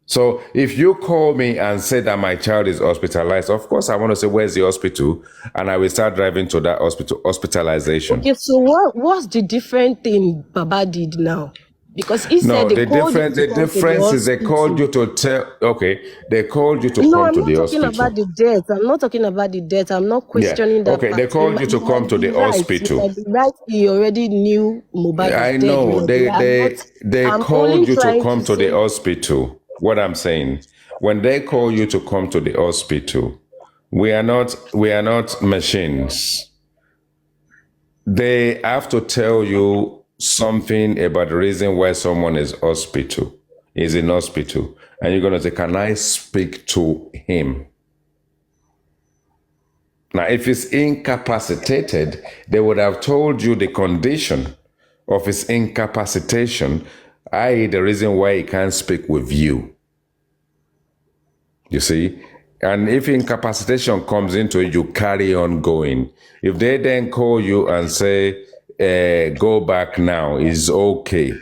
So if you call me and say that my child is hospitalized, of course I want to say, where's the hospital? And I will start driving to that hospitalization. Okay, so what's the different thing Baba did now? Because he No, said they the called you difference to the come to the difference is they called hospital. you to tell. Okay, they called you to No, come I'm to not the talking about hospital. the death. I'm not talking about the death. I'm not Yeah. questioning that Okay, they part. called you to You come might to be the right. You hospital. might be right. He already knew Mohbad is I dead. You know might be right. they I'm called only you to trying come to to the say, hospital. What I'm saying, when they call you to come to the hospital, we are not machines. They have to tell you something about the reason why someone is in hospital, and you're gonna say, "Can I speak to him?" Now, if he's incapacitated, they would have told you the condition of his incapacitation, i.e., the reason why he can't speak with you. You see? And if incapacitation comes into it, you carry on going. If they then call you and say, go back now, is okay.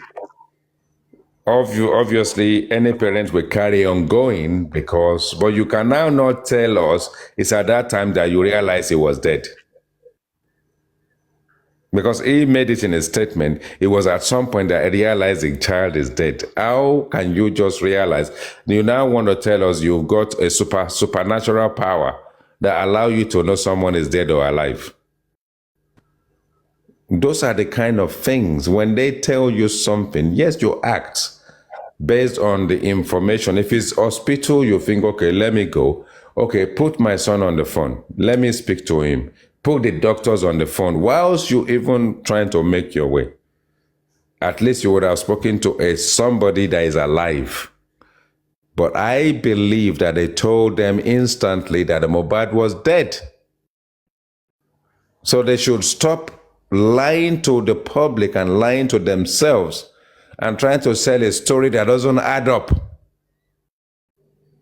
Obviously, any parent will carry on going but you can now not tell us it's at that time that you realize he was dead. Because he made it in a statement, it was at some point that I realized the child is dead. How can you just realize? You now want to tell us you've got a supernatural power that allow you to know someone is dead or alive. Those are the kind of things, when they tell you something, yes, you act based on the information. If it's hospital, you think, okay, let me go. Okay, put my son on the phone. Let me speak to him. Put the doctors on the phone. Whilst you even trying to make your way, at least you would have spoken to somebody that is alive. But I believe that they told them instantly that the Mohbad was dead. So they should stop lying to the public and lying to themselves and trying to sell a story that doesn't add up.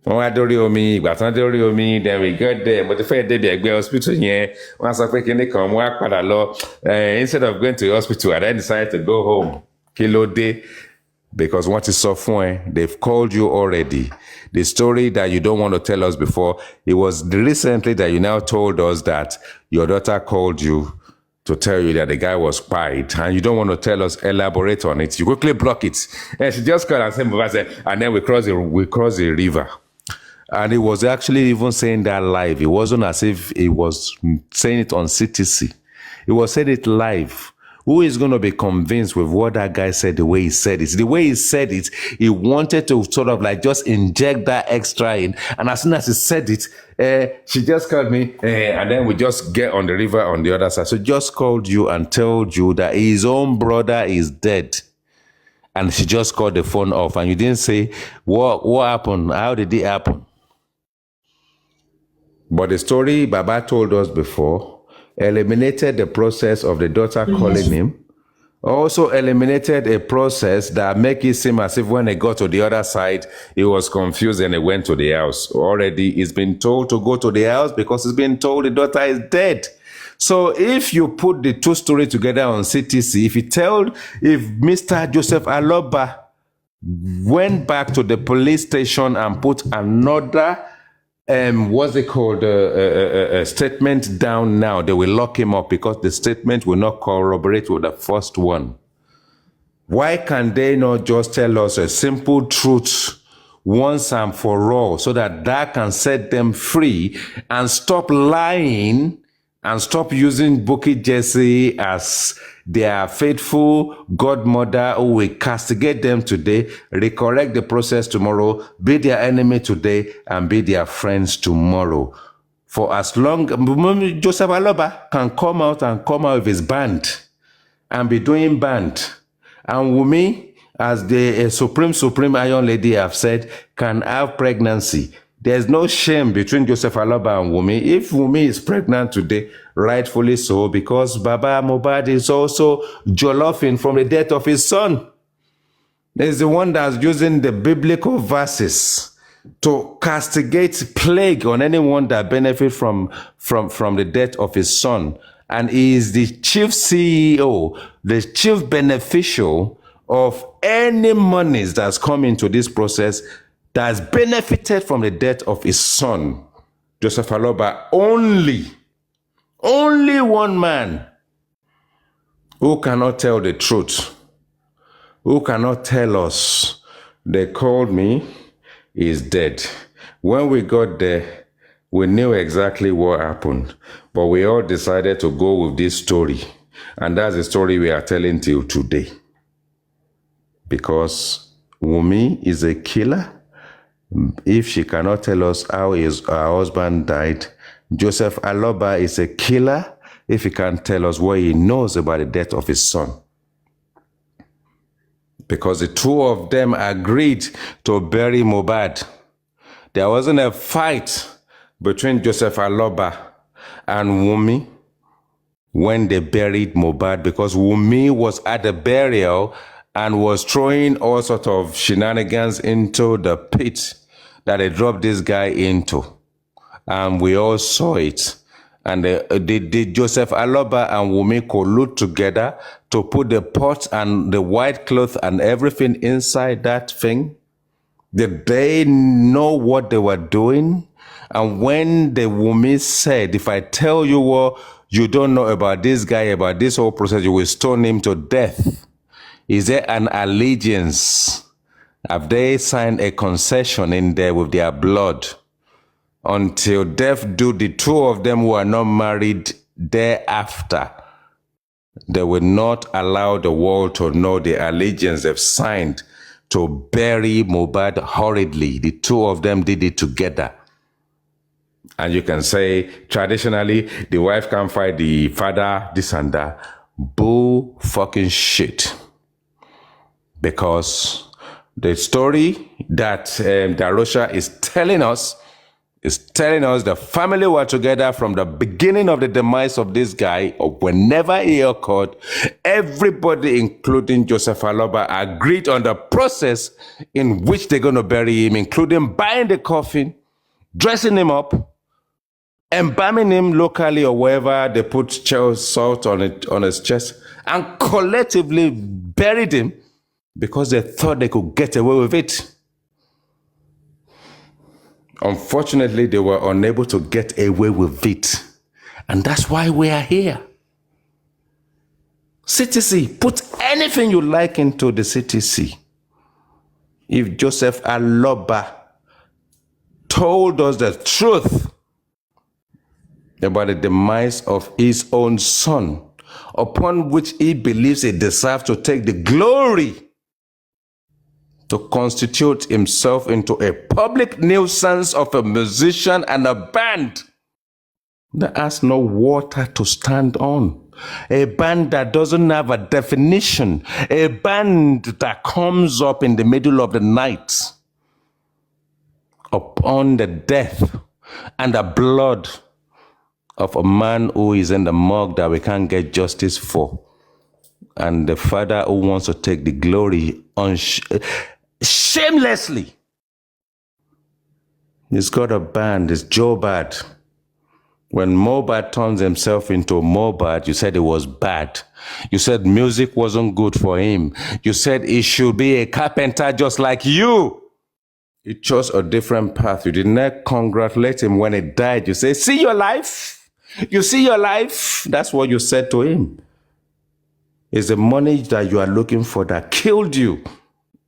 wọ́n wá dórí omi ìgbà tán dórí omi then we got there mo ti fẹ́ débi ẹgbẹ́ hospital yẹn wọ́n á sọ pé kinní kan mo wá padà lọ instead of going to the hospital I then decided to go home. Kí ló dé? Because wọ́n ti sọ fún ẹ, they've called you already. The story that you don't want to tell us before, it was recently that you now told us that your daughter called you to tell you that the guy was quiet, and you don't want to tell us, elaborate on it. You quickly block it. And she just called and said, and then we cross the river. And he was actually even saying that live. It wasn't as if he was saying it on CTC. He was saying it live. Who is going to be convinced with what that guy said the way he said it? The way he said it, he wanted to sort of like just inject that extra in. And as soon as he said it, she just called me, and then we just get on the river on the other side. So just called you and told you that his own brother is dead. And she just called the phone off. And you didn't say, what happened? How did it happen? But the story Baba told us before eliminated the process of the daughter calling him, also eliminated a process that make it seem as if when he got to the other side, he was confused and he went to the house. Already he's been told to go to the house because he's been told the daughter is dead. So if you put the two stories together on CTC, if Mr. Joseph Aloba went back to the police station and put another what's it called, a statement down now, they will lock him up because the statement will not corroborate with the first one. Why can they not just tell us a simple truth once and for all so that can set them free and stop lying and stop using Bukky Jesse as their faithful godmother who will castigate them today, recorrect the process tomorrow, be their enemy today, and be their friends tomorrow. For as long Joseph Aloba can come out with his band and be doing band, and Wumi, as the supreme Iron Lady have said, can have pregnancy. There's no shame between Joseph Aloba and Wumi. If Wumi is pregnant today, rightfully so, because Baba Mohbad is also jollophing from the death of his son. He's the one that's using the biblical verses to castigate plague on anyone that benefit from the death of his son. And he is the chief CEO, the chief beneficial of any monies that's come into this process that has benefited from the death of his son, Joseph Aloba, only one man who cannot tell the truth, who cannot tell us, they called me, is dead. When we got there, we knew exactly what happened, but we all decided to go with this story. And that's the story we are telling till today. Because Wumi is a killer. If she cannot tell us how her husband died, Joseph Aloba is a killer if he can't tell us what he knows about the death of his son. Because the two of them agreed to bury Mohbad. There wasn't a fight between Joseph Aloba and Wumi when they buried Mohbad, because Wumi was at the burial and was throwing all sorts of shenanigans into the pit that they dropped this guy into. And we all saw it. And Joseph Aloba and Wumi collude together to put the pot and the white cloth and everything inside that thing. Did they know what they were doing? And when the Wumi said, if I tell you what you don't know about this guy, about this whole process, you will stone him to death. Is there an allegiance? Have they signed a concession in there with their blood? Until death do the two of them who are not married thereafter, they will not allow the world to know the allegiance they've signed to bury Mohbad horridly. The two of them did it together. And you can say, traditionally, the wife can't fight the father, this and that. Bull fucking shit. Because the story that Darosha is telling us the family were together from the beginning of the demise of this guy, or whenever he occurred. Everybody, including Joseph Aloba, agreed on the process in which they're going to bury him, including buying the coffin, dressing him up, embalming him locally or wherever they put salt on his chest, and collectively buried him because they thought they could get away with it. Unfortunately, they were unable to get away with it. And that's why we are here. CTC, put anything you like into the CTC. If Joseph Aloba told us the truth about the demise of his own son, upon which he believes he deserves to take the glory to constitute himself into a public nuisance of a musician and a band that has no water to stand on, a band that doesn't have a definition, a band that comes up in the middle of the night upon the death and the blood of a man who is in the morgue that we can't get justice for, and the father who wants to take the glory shamelessly. He's got a band, it's Joe Bad. When Mohbad turns himself into Mohbad, you said it was bad. You said music wasn't good for him. You said he should be a carpenter just like you. He chose a different path. You did not congratulate him when he died. You say, see your life? You see your life? That's what you said to him. It's the money that you are looking for that killed you,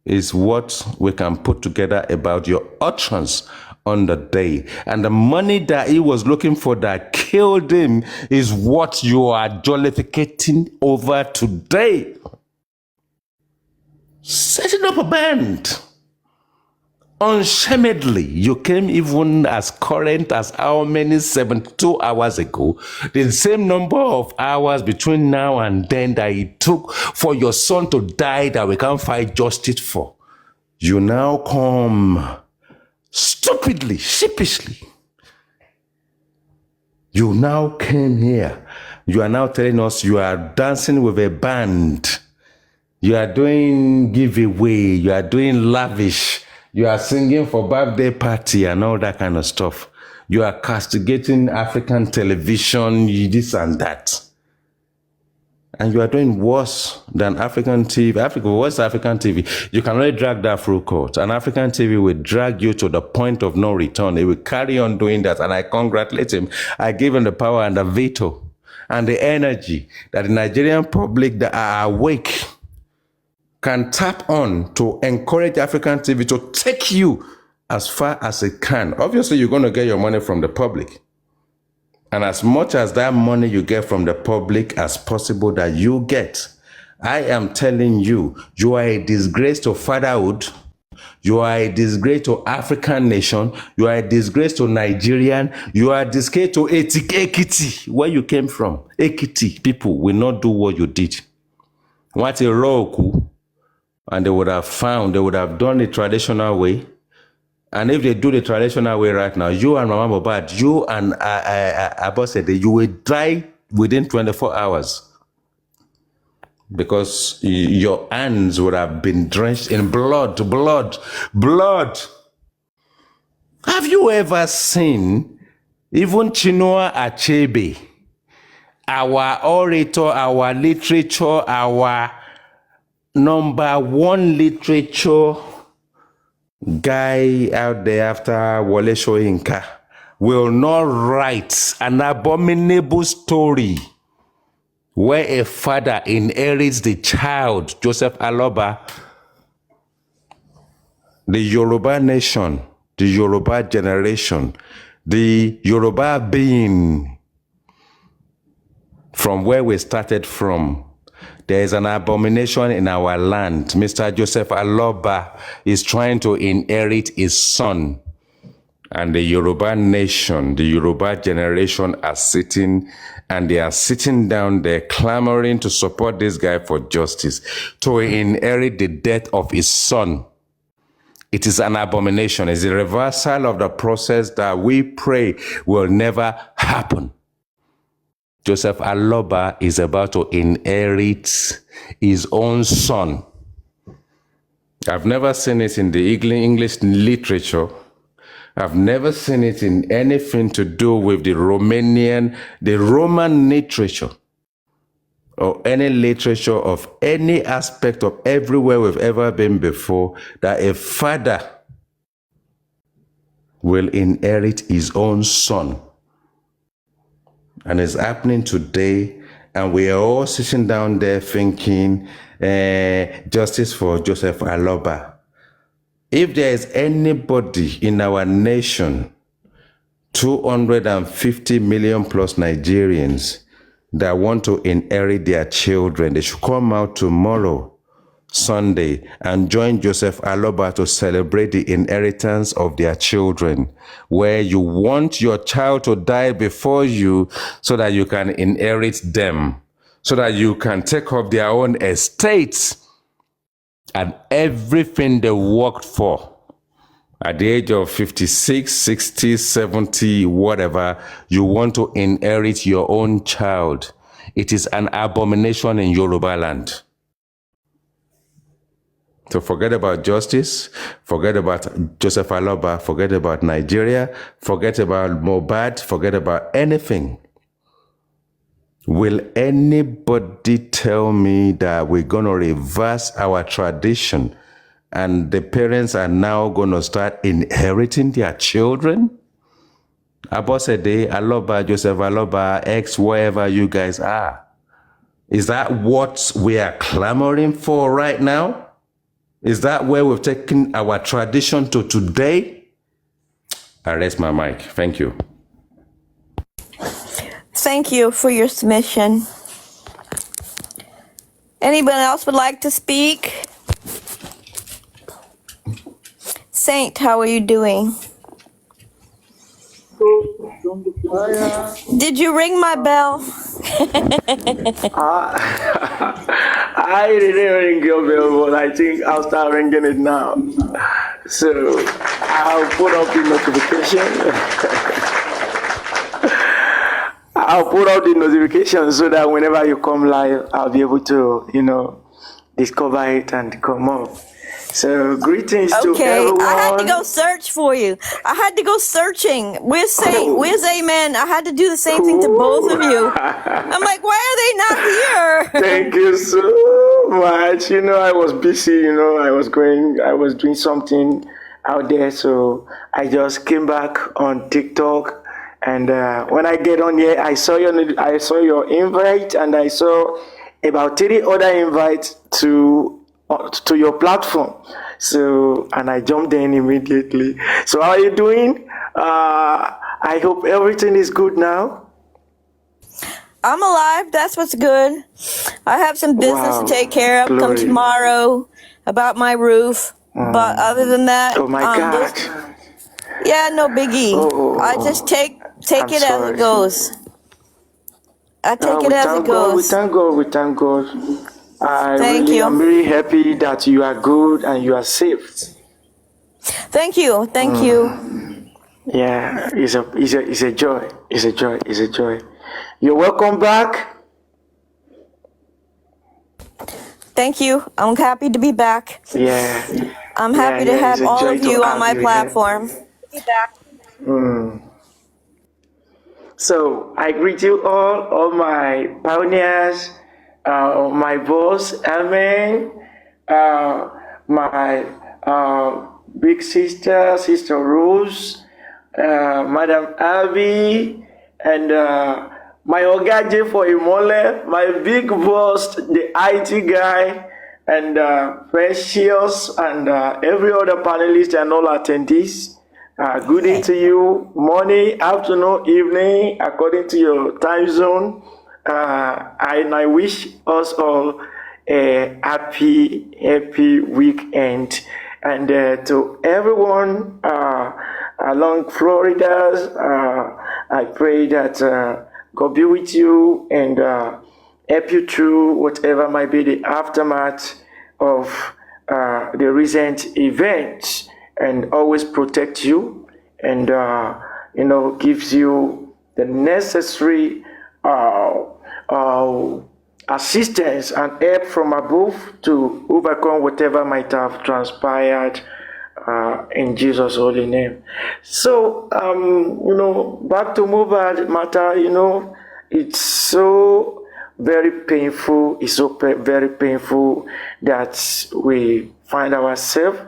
is what we can put together about your utterance on the day. And the money that he was looking for that killed him is what you are jollificating over today. Setting up a band. Unshamedly, you came even as current as how many 72 hours ago, the same number of hours between now and then that it took for your son to die that we can't find justice for. You now come stupidly, sheepishly. You now came here. You are now telling us you are dancing with a band. You are doing giveaway. You are doing lavish. You are singing for birthday party and all that kind of stuff. You are castigating African television, this and that. And you are doing worse than African TV. What's African TV? You can only drag that through court. And African TV will drag you to the point of no return. It will carry on doing that. And I congratulate him. I give him the power and the veto and the energy that the Nigerian public that are awake can tap on to encourage African TV to take you as far as it can. Obviously, you're going to get your money from the public. And as much as that money you get from the public as possible that you get, I am telling you, you are a disgrace to fatherhood. You are a disgrace to African nation. You are a disgrace to Nigerian. You are a disgrace to Ekiti, where you came from. Ekiti people will not do what you did. What a roku, and they would have done it traditional way. And if they do the traditional way right now, you and Mama Mohbad, you and Abosede, you will die within 24 hours. Because your hands would have been drenched in blood. Have you ever seen even Chinua Achebe, our orator, our literature, our number one literature guy out there after Wole Soyinka, will not write an abominable story where a father inherits the child, Joseph Aloba, the Yoruba nation, the Yoruba generation, the Yoruba being from where we started from. There is an abomination in our land. Mr. Joseph Aloba is trying to inherit his son. And the Yoruba nation, the Yoruba generation are sitting, and they are sitting down there clamoring to support this guy for justice, to inherit the death of his son. It is an abomination. It's a reversal of the process that we pray will never happen. Joseph Aloba is about to inherit his own son. I've never seen it in the English literature. I've never seen it in anything to do with the Roman literature, or any literature of any aspect of everywhere we've ever been before, that a father will inherit his own son. And it's happening today, and we are all sitting down there thinking, justice for Joseph Aloba. If there is anybody in our nation, 250 million plus Nigerians, that want to inherit their children, they should come out tomorrow, Sunday, and join Joseph Aloba to celebrate the inheritance of their children, where you want your child to die before you so that you can inherit them, so that you can take up their own estates and everything they worked for. At the age of 56, 60, 70, whatever, you want to inherit your own child. It is an abomination in Yoruba land. So forget about justice, forget about Joseph Aloba, forget about Nigeria, forget about Mohbad, forget about anything. Will anybody tell me that we're going to reverse our tradition and the parents are now going to start inheriting their children? Abosede, Aloba, Joseph Aloba, X, wherever you guys are. Is that what we are clamoring for right now? Is that where we've taken our tradition to today? I rest my mic. Thank you. Thank you for your submission. Anyone else would like to speak? Saint, how are you doing? Did you ring my bell? I didn't ring your bell, but I think I'll start ringing it now. So I'll put up the notification. I'll put out the notification so that whenever you come live, I'll be able to, discover it and come up. So greetings to Okay, I had to go everyone. search for you. I had to go searching. Where's Saint? Where's Amen? I had to do the same thing to both of you. I'm like, why are they not here? Thank you so much. I was busy, I was doing something out there, so I just came back on TikTok. And when I get on here, I saw your invite, and I saw about 3 other invites to your platform. So, and I jumped in immediately. So, how are you doing? I hope everything is good now. I'm alive. That's what's good. I have some business to Wow, take care of. Come glory. tomorrow about my roof. But other than that, Oh my God. yeah, no biggie. I just take I'm it as it sorry. goes. I take it We as it thank God. We goes. thank God. We thank God. Thank I'm you. very happy that you are good and you are safe. Thank you. Thank you. Yeah, it's a joy. It's a joy. It's a joy. You're welcome back. Thank you. I'm happy to be back. Yeah, I'm yeah, happy to yeah. It's have a all joy of to you on have my you here. platform. So I greet you all my pioneers, my boss, Amen, uh, my big sister, Sister Rose, Madam Abby, and my Ogaje for Imole, my big boss, the IT guy, and Precious, and every other panelist and all attendees. Good day to you, morning, afternoon, evening, according to your time zone. And I wish us all a happy weekend. And to everyone along Florida, I pray that God be with you and help you through whatever might be the aftermath of the recent events, and always protect you, and gives you the necessary uh, assistance and help from above to overcome whatever might have transpired in Jesus' holy name. So, back to Mobile matter, it's so very painful. It's so very painful that we find ourselves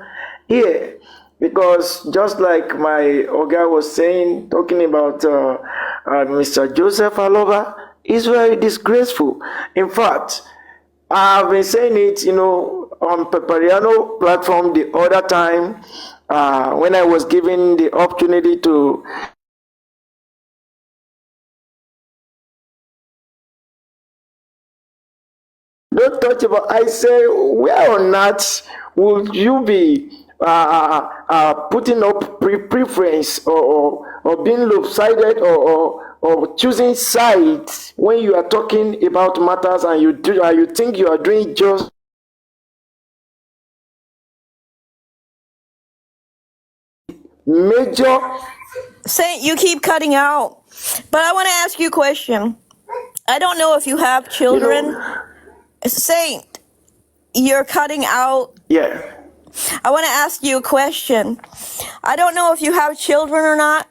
here. Because just like my Oga was saying, talking about Mr. Joseph Aloba, is very disgraceful. In fact, I've been saying it, on Pepariano platform the other time, when I was given the opportunity to don't touch about. I say, where on earth would you be putting up preference, or being lopsided, or choosing sides when you are talking about matters, and you think you are doing just major. Saint, you keep cutting out. But I want to ask you a question. I don't know if you have You children. know, Saint, you're cutting out. yeah. I want to ask you a question. I don't know if you have children or not,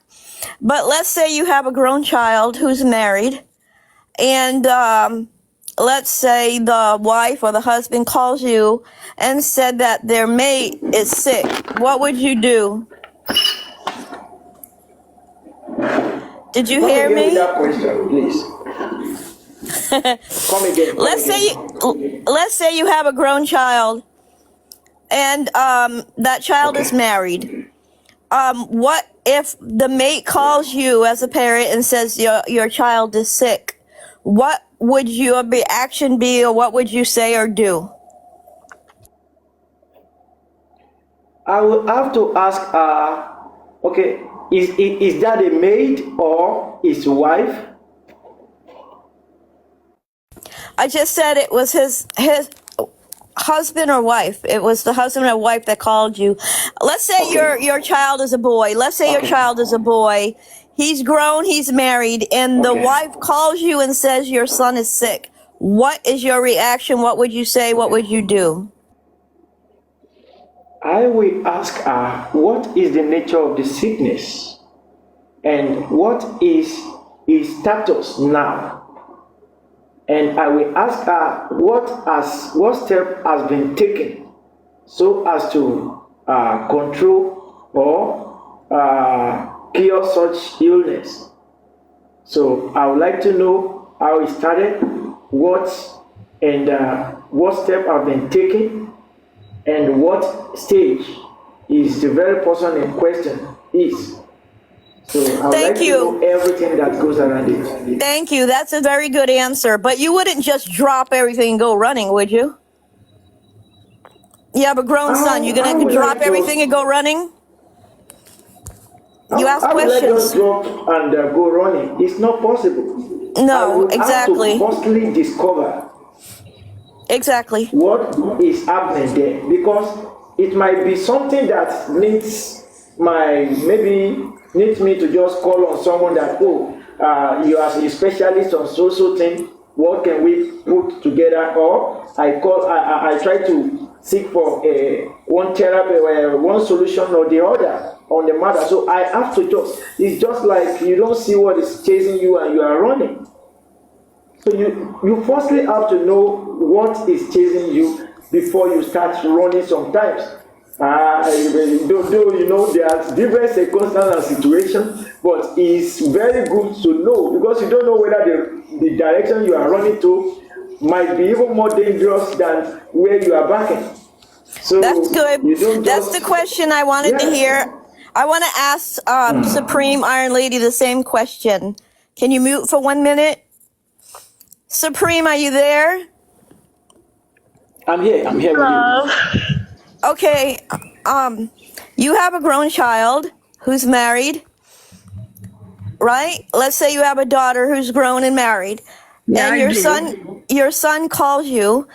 but let's say you have a grown child who's married, and let's say the wife or the husband calls you and said that their mate is sick. What would you do? Did you Come hear again with me? that question, please. Come again. Come Let's again. say you have a grown child, and that child is Okay. married. What if the mate calls you as a parent and says your child is sick? What would your reaction be, or what would you say or do? I will have to ask okay, is that a maid or his wife? I just said it was his husband or wife. It was the husband or wife that called you. Let's say Okay. your child is a boy. Let's say your Okay. child is a boy. He's grown, he's married, and the Okay. wife calls you and says your son is sick. What is your reaction? What would you say? What would you do? I will ask her what is the nature of the sickness and what is his status now. And I will ask her what step has been taken so as to control or cure such illness. So I would like to know how it started, what step have been taken, and what stage is the very person in question is. So I would Thank like to you. know everything that goes around it. Thank you. That's a very good answer. But you wouldn't just drop everything and go running, would you? You have a grown son. You're I going to would drop like to- everything and go running? You ask I would let us questions. drop and go running. It's not possible. I No, would exactly. have to firstly discover Exactly. what is happening there, because it might be something that needs me to just call on someone that you are a specialist on so thing. What can we put together? Or I try to seek for one therapy, one solution or the other on the matter. So I have to it's just like you don't see what is chasing you and you are running. So you firstly have to know what is chasing you before you start running sometimes. Though there are different circumstances and situations, but it's very good to know, because you don't know whether the direction you are running to might be even more dangerous than where you are backing. So That's good. you don't That's the question I wanted to Yeah. hear. I want to ask Supreme Iron Lady the same question. Can you mute for 1 minute? Supreme, are you there? I'm here with you. Okay. You have a grown child who's married, right? Let's say you have a daughter who's grown and married, Yeah, and I do. your son calls you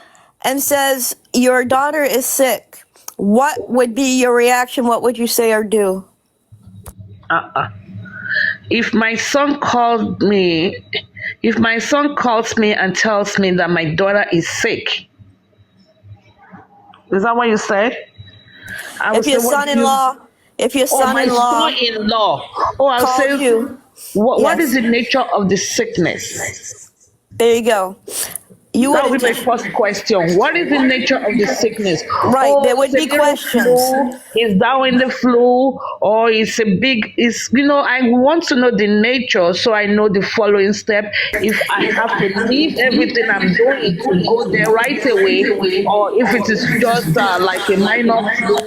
and says your daughter is sick. What would be your reaction? What would you say or do? If my son calls me and tells me that my daughter is sick, is that what you said? I If your son-in-law, my son-in-law. Oh, I'll calls say, you, what Yes. is the nature of the sickness? there you go. You That would would be my first question. What is the nature of the sickness? Right, there would be it's a little questions. Flu, is down in the flu, or it's a big, I want to know the nature so I know the following step. If I have to leave everything I'm doing to go there right away, or if it is just like a minor flu.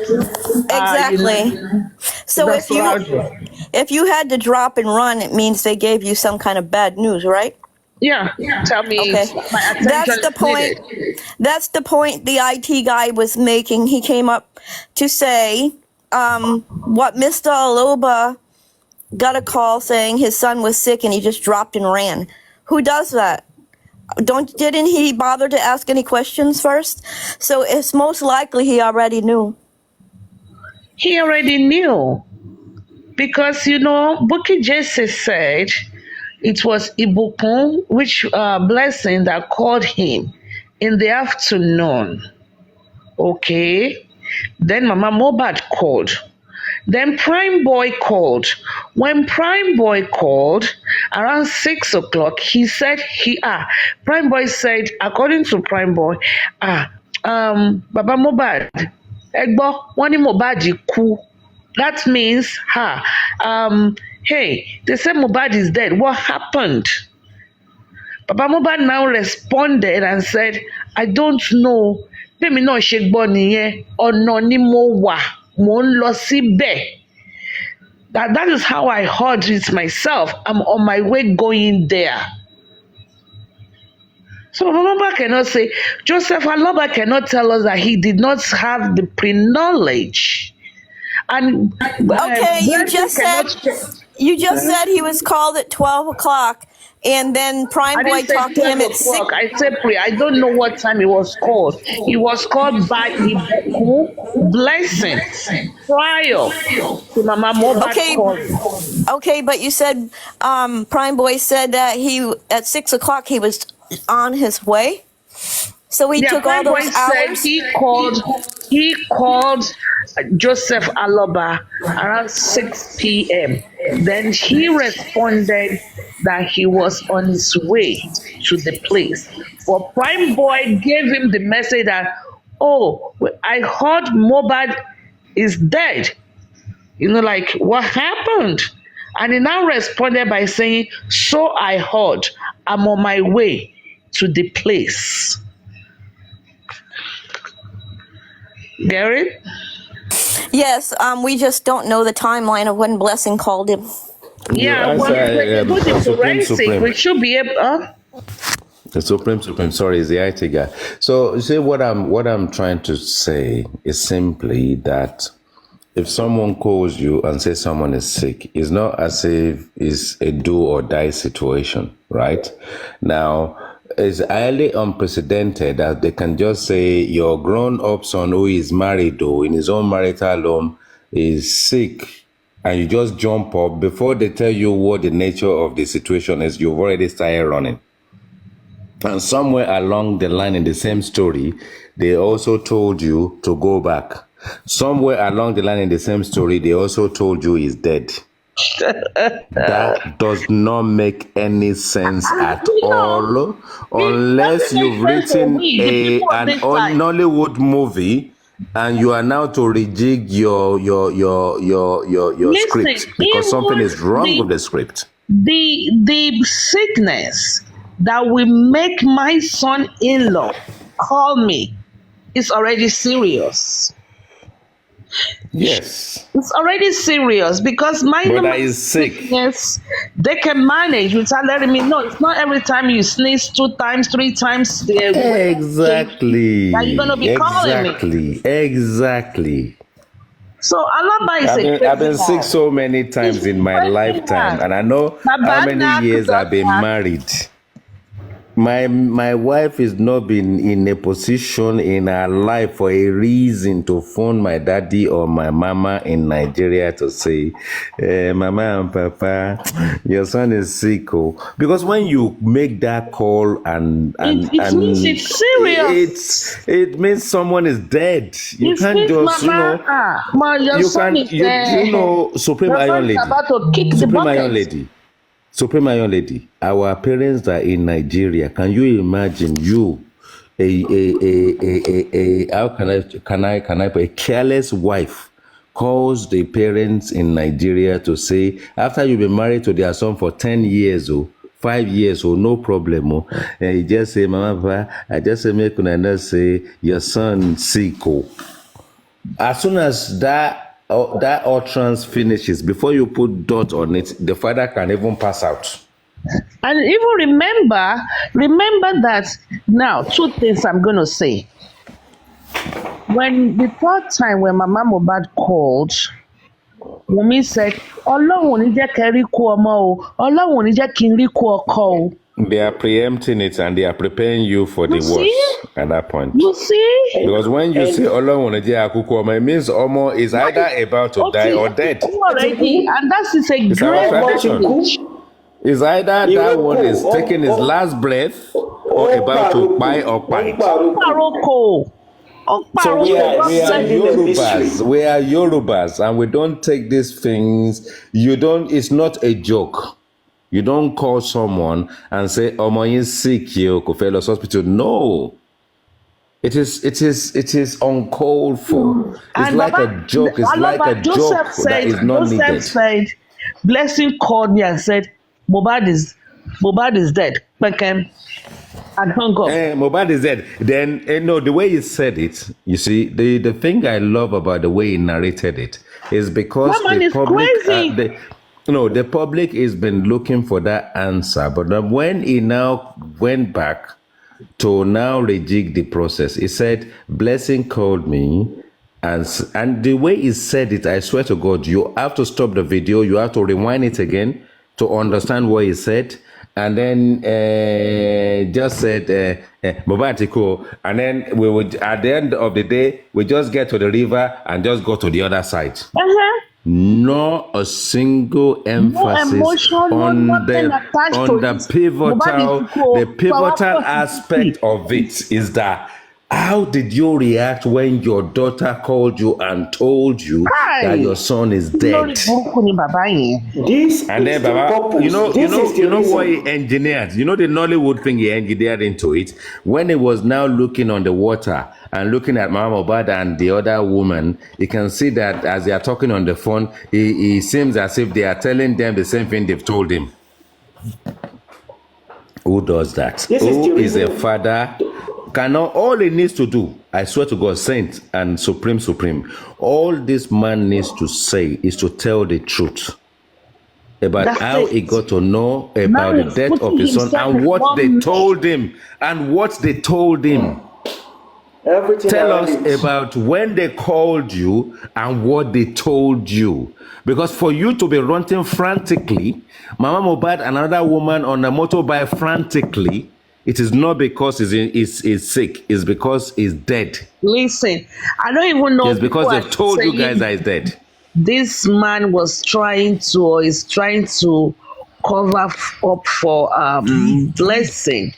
Exactly. So That's what I'll do. if you had to drop and run, it means they gave you some kind of bad news, right? Yeah, tell me. Okay. My attention That's the is point. needed. That's the point the IT guy was making. He came up to say what Mr. Aloba got a call saying his son was sick and he just dropped and ran. Who does that? Didn't he bother to ask any questions first? So it's most likely he already knew. He already knew. Because, Buki Jesse said it was Ibukun, which blessing that called him in the afternoon. Okay. Then Mama Mobad called. Then Prime Boy called. When Prime Boy called around 6 o'clock, he said Prime Boy said, according to Prime Boy, Baba Mobad, Egbo, wani Mobad ku. That means, hey, they said Mohbad is dead. What happened? Baba Mohbad now responded and said, I don't know. Bẹ́ẹ̀mi náà ṣe gbọ́ nìyẹn, ọ̀nà ni mo wà, mò ń lọ síbẹ̀. That is how I heard it myself. I'm on my way going there. So Baba Mohbad cannot say, Joseph Aloba cannot tell us that he did not have the pre-knowledge. And Okay, you just said he was called at 12 o'clock, and then Prime I Boy didn't say talked to him 12 at 6. o'clock. I said pre. I don't know what time it was called. It was called by Ibuku Blessing prior to Mama Mohbad calling. Okay, but you said Prime Boy said that at 6 o'clock he was on his way. So he took all Prime Boy those said hours. he called Joseph Aloba around 6 p.m. Then he responded that he was on his way to the place. But Prime Boy gave him the message that, oh, I heard Mobad is dead. Like, what happened? And he now responded by saying, so I heard, I'm on my way to the place. Gary? Yes, we just don't know the timeline of when Blessing called him. Yeah, You well, answer, when we do the Supreme, forensic, we should be able. The Supreme, sorry, is the IT guy. So, you see, what I'm trying to say is simply that if someone calls you and says someone is sick, it's not as if it's a do or die situation, right? Now, it's highly unprecedented that they can just say your grown-up son who is married though in his own marital home is sick, and you just jump up before they tell you what the nature of the situation is. You've already started running. And somewhere along the line in the same story, they also told you to go back. Somewhere along the line in the same story, they also told you he's dead. That does not make any sense at all, unless you've written an Nollywood movie and you are now to rejig your script because something is wrong with the script. The sickness that will make my son-in-law call me is already serious. Yes. It's already serious because my brother is sick. Sickness, they can manage without letting me know. It's not every time you sneeze 2 times, 3 times. Exactly. That you're gonna be calling me. Exactly. So Aloba is I've been sick so many times in my lifetime, and I know how many years I've been married. My wife has not been in a position in her life for a reason to phone my daddy or my mama in Nigeria to say, Mama and Papa, your son is sick. Oh. Because when you make that call and it means it's serious. It means someone is dead. You can't just, your you son can't, is dead. Supreme Iron Lady. About to kick the Supreme bucket. Iron Lady. Supreme Iron Lady, our parents are in Nigeria. Can you imagine you, how can I put a careless wife calls the parents in Nigeria to say, after you've been married to their son for 10 years or 5 years or no problem, and you just say, Mama, Papa, I just say, make una say your son sick. As soon as that utterance finishes, before you put dot on it, the father can even pass out. And even remember that now, 2 things I'm going to say. When the third time when Mama Mohbad called, Wunmi said, Ọlọ́run ò ní jẹ́ kẹ́ rí kú ọmọ o, Ọlọ́run ò ní jẹ́ kí n rí kú ọkọ o. They are preempting it and they are preparing you for the worst at that point. You see? Because when you say Ọlọ́run ò ní jẹ́ kú ọmọ, it means Omo is either about to die or dead. Already, and that is a great message. It's either that one is taking his last breath or about to buy or bite. So we are Yorubas and we don't take these things. It's not a joke. You don't call someone and say, Omo is sick, you go to hospital. No. It is uncalled for. It's like a joke. It's like a joke that is not needed. Joseph said, Blessing called me and said, Mohbad is dead. And hung up. Mohbad is dead. Then, the way he said it, you see, the thing I love about the way he narrated it is because the public has been looking for that answer. But when he now went back to now rejig the process, he said, Blessing called me. And the way he said it, I swear to God, you have to stop the video. You have to rewind it again to understand what he said. And then just said, Mobatiko. And then we would, at the end of the day, we just get to the river and just go to the other side. Not a single emphasis on the pivotal aspect of it is that How did you react when your daughter called you and told you that your son is Lórí dead? burúkú ni bàbá yẹn. This And is then, the Baba, purpose. This is the you know what he reason. engineered. You know the Nollywood thing he engineered into it. When he was now looking on the water and looking at Mama Obad and the other woman, you can see that as they are talking on the phone, he seems as if they are telling them the same thing they've told him. Who does that? This is the Who is a reason. father? Cannot all he needs to do, I swear to God, Saint and Supreme, all this man needs to say is to tell the truth about That's how he it. got to know Now about the he's death of putting his son himself and in what one they mess. told him. And what they told him. Everything Tell around us it. about when they called you and what they told you. Because for you to be running frantically, Mama Mohbad and another woman on a motorbike frantically, it is not because he's sick. It's because he's dead. Listen, I don't even know It's because people are they've told you guys saying that he's dead. this man was trying to or is trying to cover up for Blessing.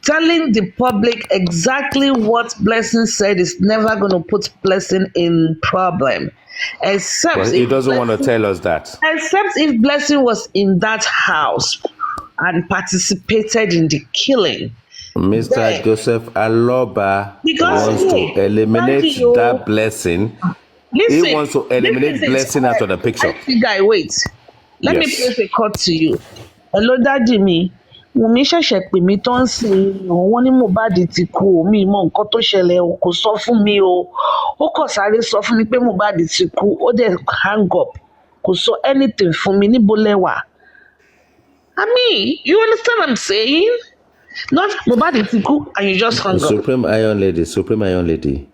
Telling the public exactly what Blessing said is never going to put Blessing in problem. Except But he if doesn't want to Blessing, tell us that. except if Blessing was in that house and participated in the killing. Mr. Then, Joseph Aloba because wants to hey, eliminate Daddy, you that blessing. He listen, wants to this eliminate is blessing out of the picture. IT guy, wait. Let me Yes. place a cut to you. Hello, Daddy mi. Wùnmí ṣẹ̀ṣẹ̀ pè mí tán sí i. Wọ́n ní Mohbad ti kú o. Mi mọ nǹkan tó ṣẹlẹ̀ o. Kò sọ fún mi o. Ó kàn sáré sọ fún mi pé Mohbad ti kú. Ó dẹ̀ hang up. Kò sọ anything fún mi. Níbo lẹ wà? I mean, you understand what I'm saying? Not Mohbad ti kú and you just hung up. Supreme Iron Lady.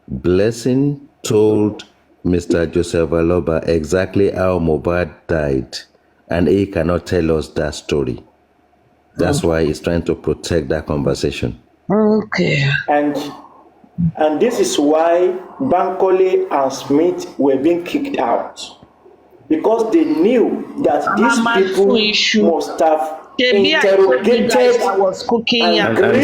Blessing told Mr. Joseph Aloba exactly how Mohbad died, and he cannot tell us that story. That's why he's trying to protect that conversation. Okay. And this is why Bankole and Smith were being kicked out. Because they knew that these people must have interrogated I was cooking and And grilled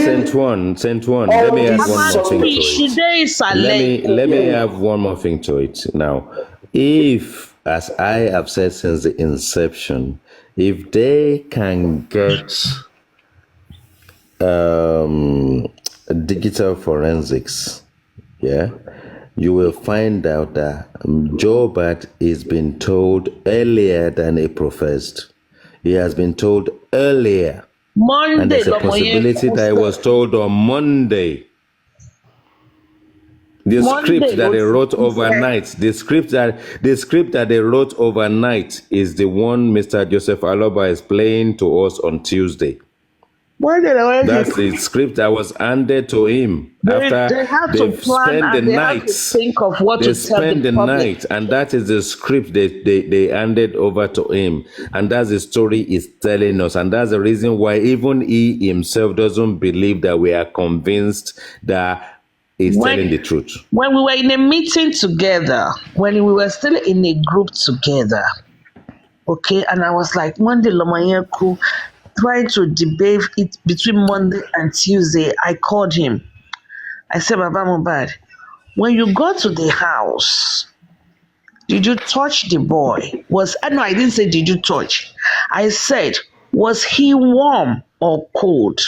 Saint One, let me add one more thing to it. Let me have one more thing to it. Now, if, as I have said since the inception, if they can get digital forensics, yeah, you will find out that Joe Bat is been told earlier than he professed. He has been told earlier. Monday, And there's a possibility that he was told on Monday. The script that they wrote overnight, the script that they wrote overnight is the one Mr. Joseph Aloba is playing to us on Tuesday. That's the script that was handed to him after they have to they've plan spent the and they night. have to think of what They to tell spend the the public. night, and that is the script they handed over to him, and that's the story he's telling us, and that's the reason why even he himself doesn't believe that we are convinced that he's telling the truth. When we were in a meeting together, when we were still in a group together, okay, and I was like, Monday Lomayeku, trying to debate it between Monday and Tuesday, I called him. I said, Baba Mohbad, when you got to the house, did you touch the boy? No, I didn't say did you touch. I said, was he warm or cold?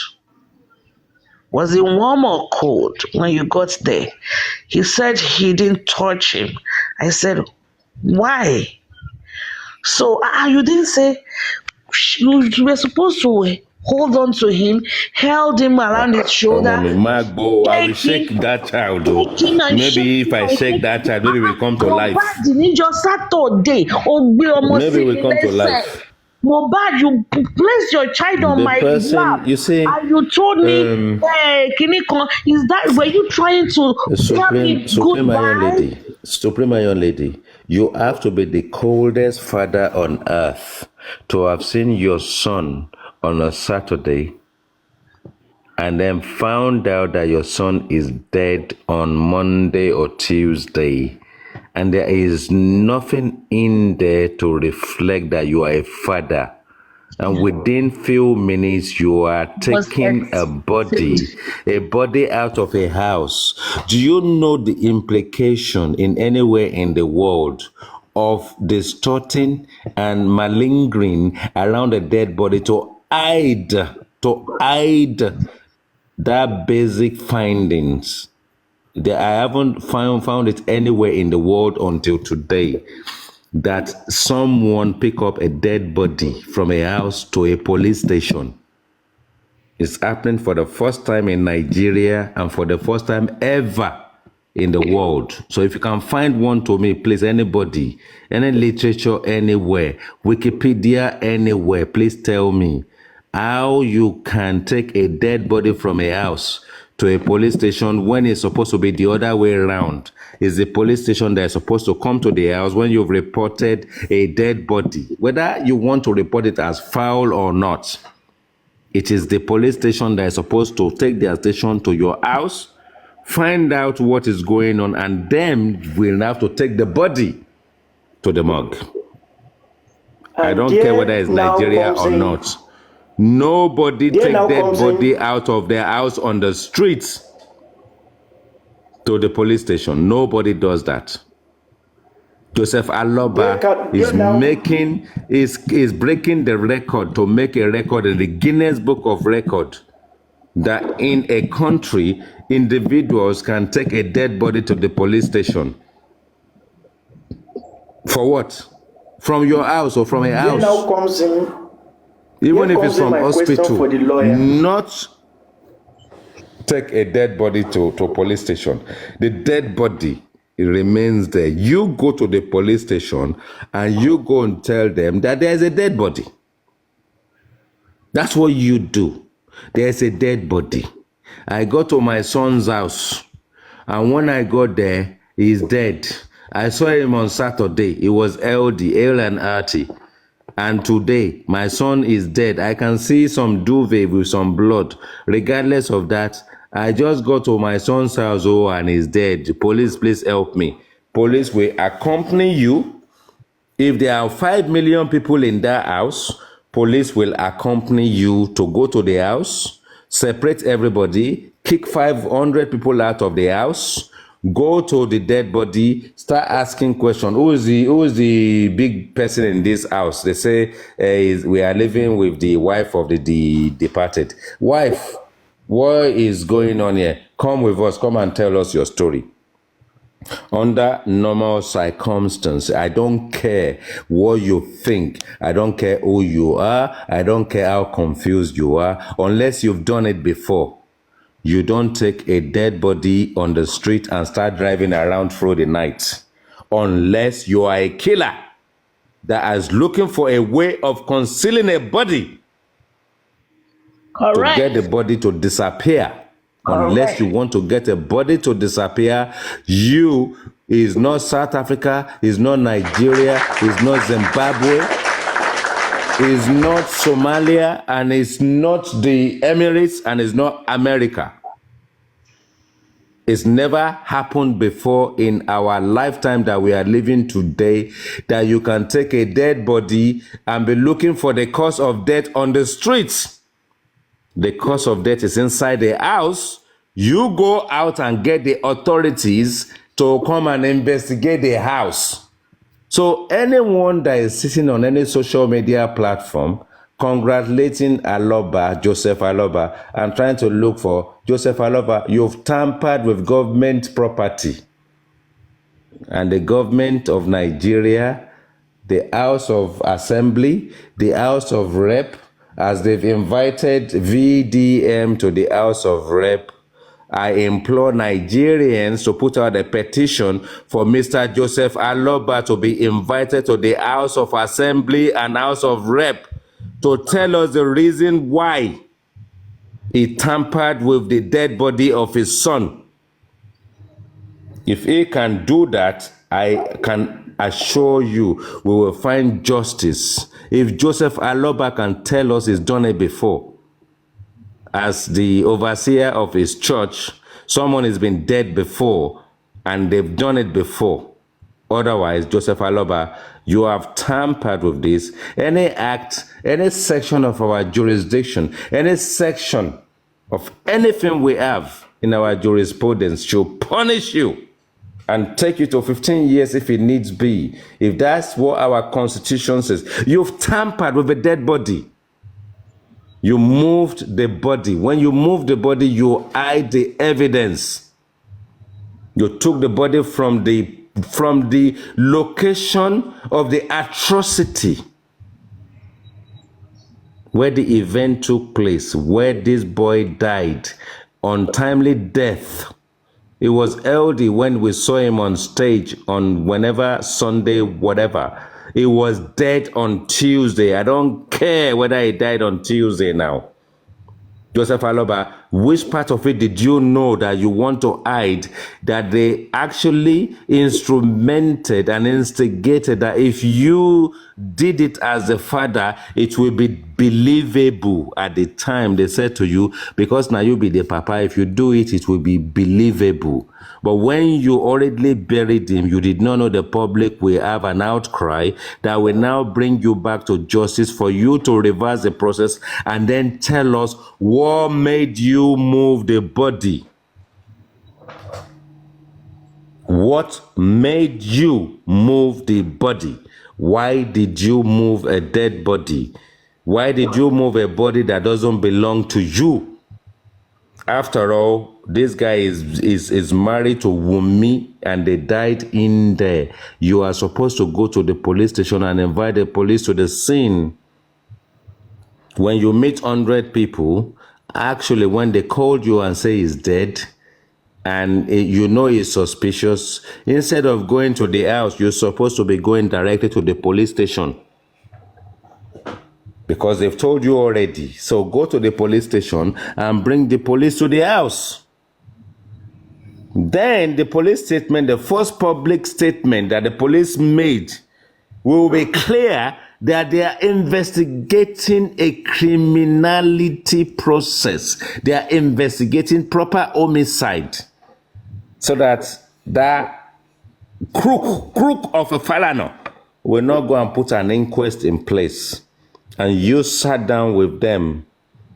Was he warm or cold when you got there? He said he didn't touch him. I said, why? So you didn't say you were supposed to hold on to him, held him around his shoulder. Magbo, I will shake that child. Maybe if I shake that child, maybe we come to life. Maybe we come to life. Mohbad, you placed your child on my lap. You see, and you told me, is that were you trying to tell me goodbye? Supreme Iron Lady, you have to be the coldest father on earth to have seen your son on a Saturday and then found out that your son is dead on Monday or Tuesday, and there is nothing in there to reflect that you are a father. and within few minutes you are Was taking a executed. body out of a house. Do you know the implication in anywhere in the world of distorting and malingering around a dead body to hide that basic findings? I haven't found it anywhere in the world until today that someone pick up a dead body from a house to a police station. It's happening for the first time in Nigeria and for the first time ever in the world. So if you can find one to me, please, anybody, any literature anywhere, Wikipedia anywhere, please tell me how you can take a dead body from a house to a police station when it's supposed to be the other way around. It's the police station that is supposed to come to the house when you've reported a dead body. Whether you want to report it as foul or not, it is the police station that is supposed to take their station to your house, find out what is going on, and then we'll have to take the body to the morgue. I don't care whether it's Nigeria or not. Nobody take dead body out of their house on the streets to the police station. Nobody does that. Joseph Aloba is breaking the record to make a record in the Guinness Book of Record that in a country, individuals can take a dead body to the police station. For what? From your house or from a house? Now comes in. Even if it's from hospital, for the lawyer. not take a dead body to police station. The dead body remains there. You go to the police station and you go and tell them that there's a dead body. That's what you do. There's a dead body. I go to my son's house, and when I got there, he's dead. I saw him on Saturday. He was LD, ill and hearty. And today, my son is dead. I can see some duvet with some blood. Regardless of that, I just go to my son's house, and he's dead. Police, please help me. Police will accompany you. If there are 5 million people in that house, police will accompany you to go to the house, separate everybody, kick 500 people out of the house, go to the dead body, start asking questions. Who is the big person in this house? They say we are living with the wife of the departed. Wife, what is going on here? Come with us. Come and tell us your story. Under normal circumstances, I don't care what you think. I don't care who you are. I don't care how confused you are. Unless you've done it before. You don't take a dead body on the street and start driving around through the night. Unless you are a killer that is looking for a way of concealing a body. Correct. To get the body to disappear. Unless you want to get a body to disappear, you is not South Africa, is not Nigeria, is not Zimbabwe, is not Somalia, and is not the Emirates, and is not America. It's never happened before in our lifetime that we are living today that you can take a dead body and be looking for the cause of death on the streets. The cause of death is inside the house. You go out and get the authorities to come and investigate the house. So anyone that is sitting on any social media platform congratulating Aloba, Joseph Aloba, and trying to look for Joseph Aloba, you've tampered with government property. And the government of Nigeria, the House of Assembly, the House of Rep, as they've invited VDM to the House of Rep, I implore Nigerians to put out a petition for Mr. Joseph Aloba to be invited to the House of Assembly and House of Rep to tell us the reason why he tampered with the dead body of his son. If he can do that, I can assure you we will find justice. If Joseph Aloba can tell us he's done it before, as the overseer of his church, someone has been dead before and they've done it before. Otherwise, Joseph Aloba, you have tampered with this. Any act, any section of our jurisdiction, any section of anything we have in our jurisprudence should punish you and take you to 15 years if it needs be. If that's what our constitution says, you've tampered with a dead body. You moved the body. When you move the body, you hide the evidence. You took the body from the location of the atrocity where the event took place, where this boy died, untimely death. It was LD when we saw him on stage on whenever Sunday, whatever. He was dead on Tuesday. I don't care whether he died on Tuesday now. Joseph Aloba, which part of it did you know that you want to hide, that they actually instrumented and instigated that if you did it as a father, it will be believable at the time they said to you, because now you be the papa, if you do it, it will be believable. But when you already buried him, you did not know the public will have an outcry that will now bring you back to justice for you to reverse the process and then tell us what made you move the body. What made you move the body? Why did you move a dead body? Why did you move a body that doesn't belong to you? After all, this guy is married to Wumi and they died in there. You are supposed to go to the police station and invite the police to the scene. When you meet 100 people, actually when they called you and say he's dead, and you know he's suspicious, instead of going to the house, you're supposed to be going directly to the police station. Because they've told you already. So go to the police station and bring the police to the house. Then the police statement, the first public statement that the police made, will be clear that they are investigating a criminality process. They are investigating proper homicide. So that that crook of a Falana will not go and put an inquest in place. And you sat down with them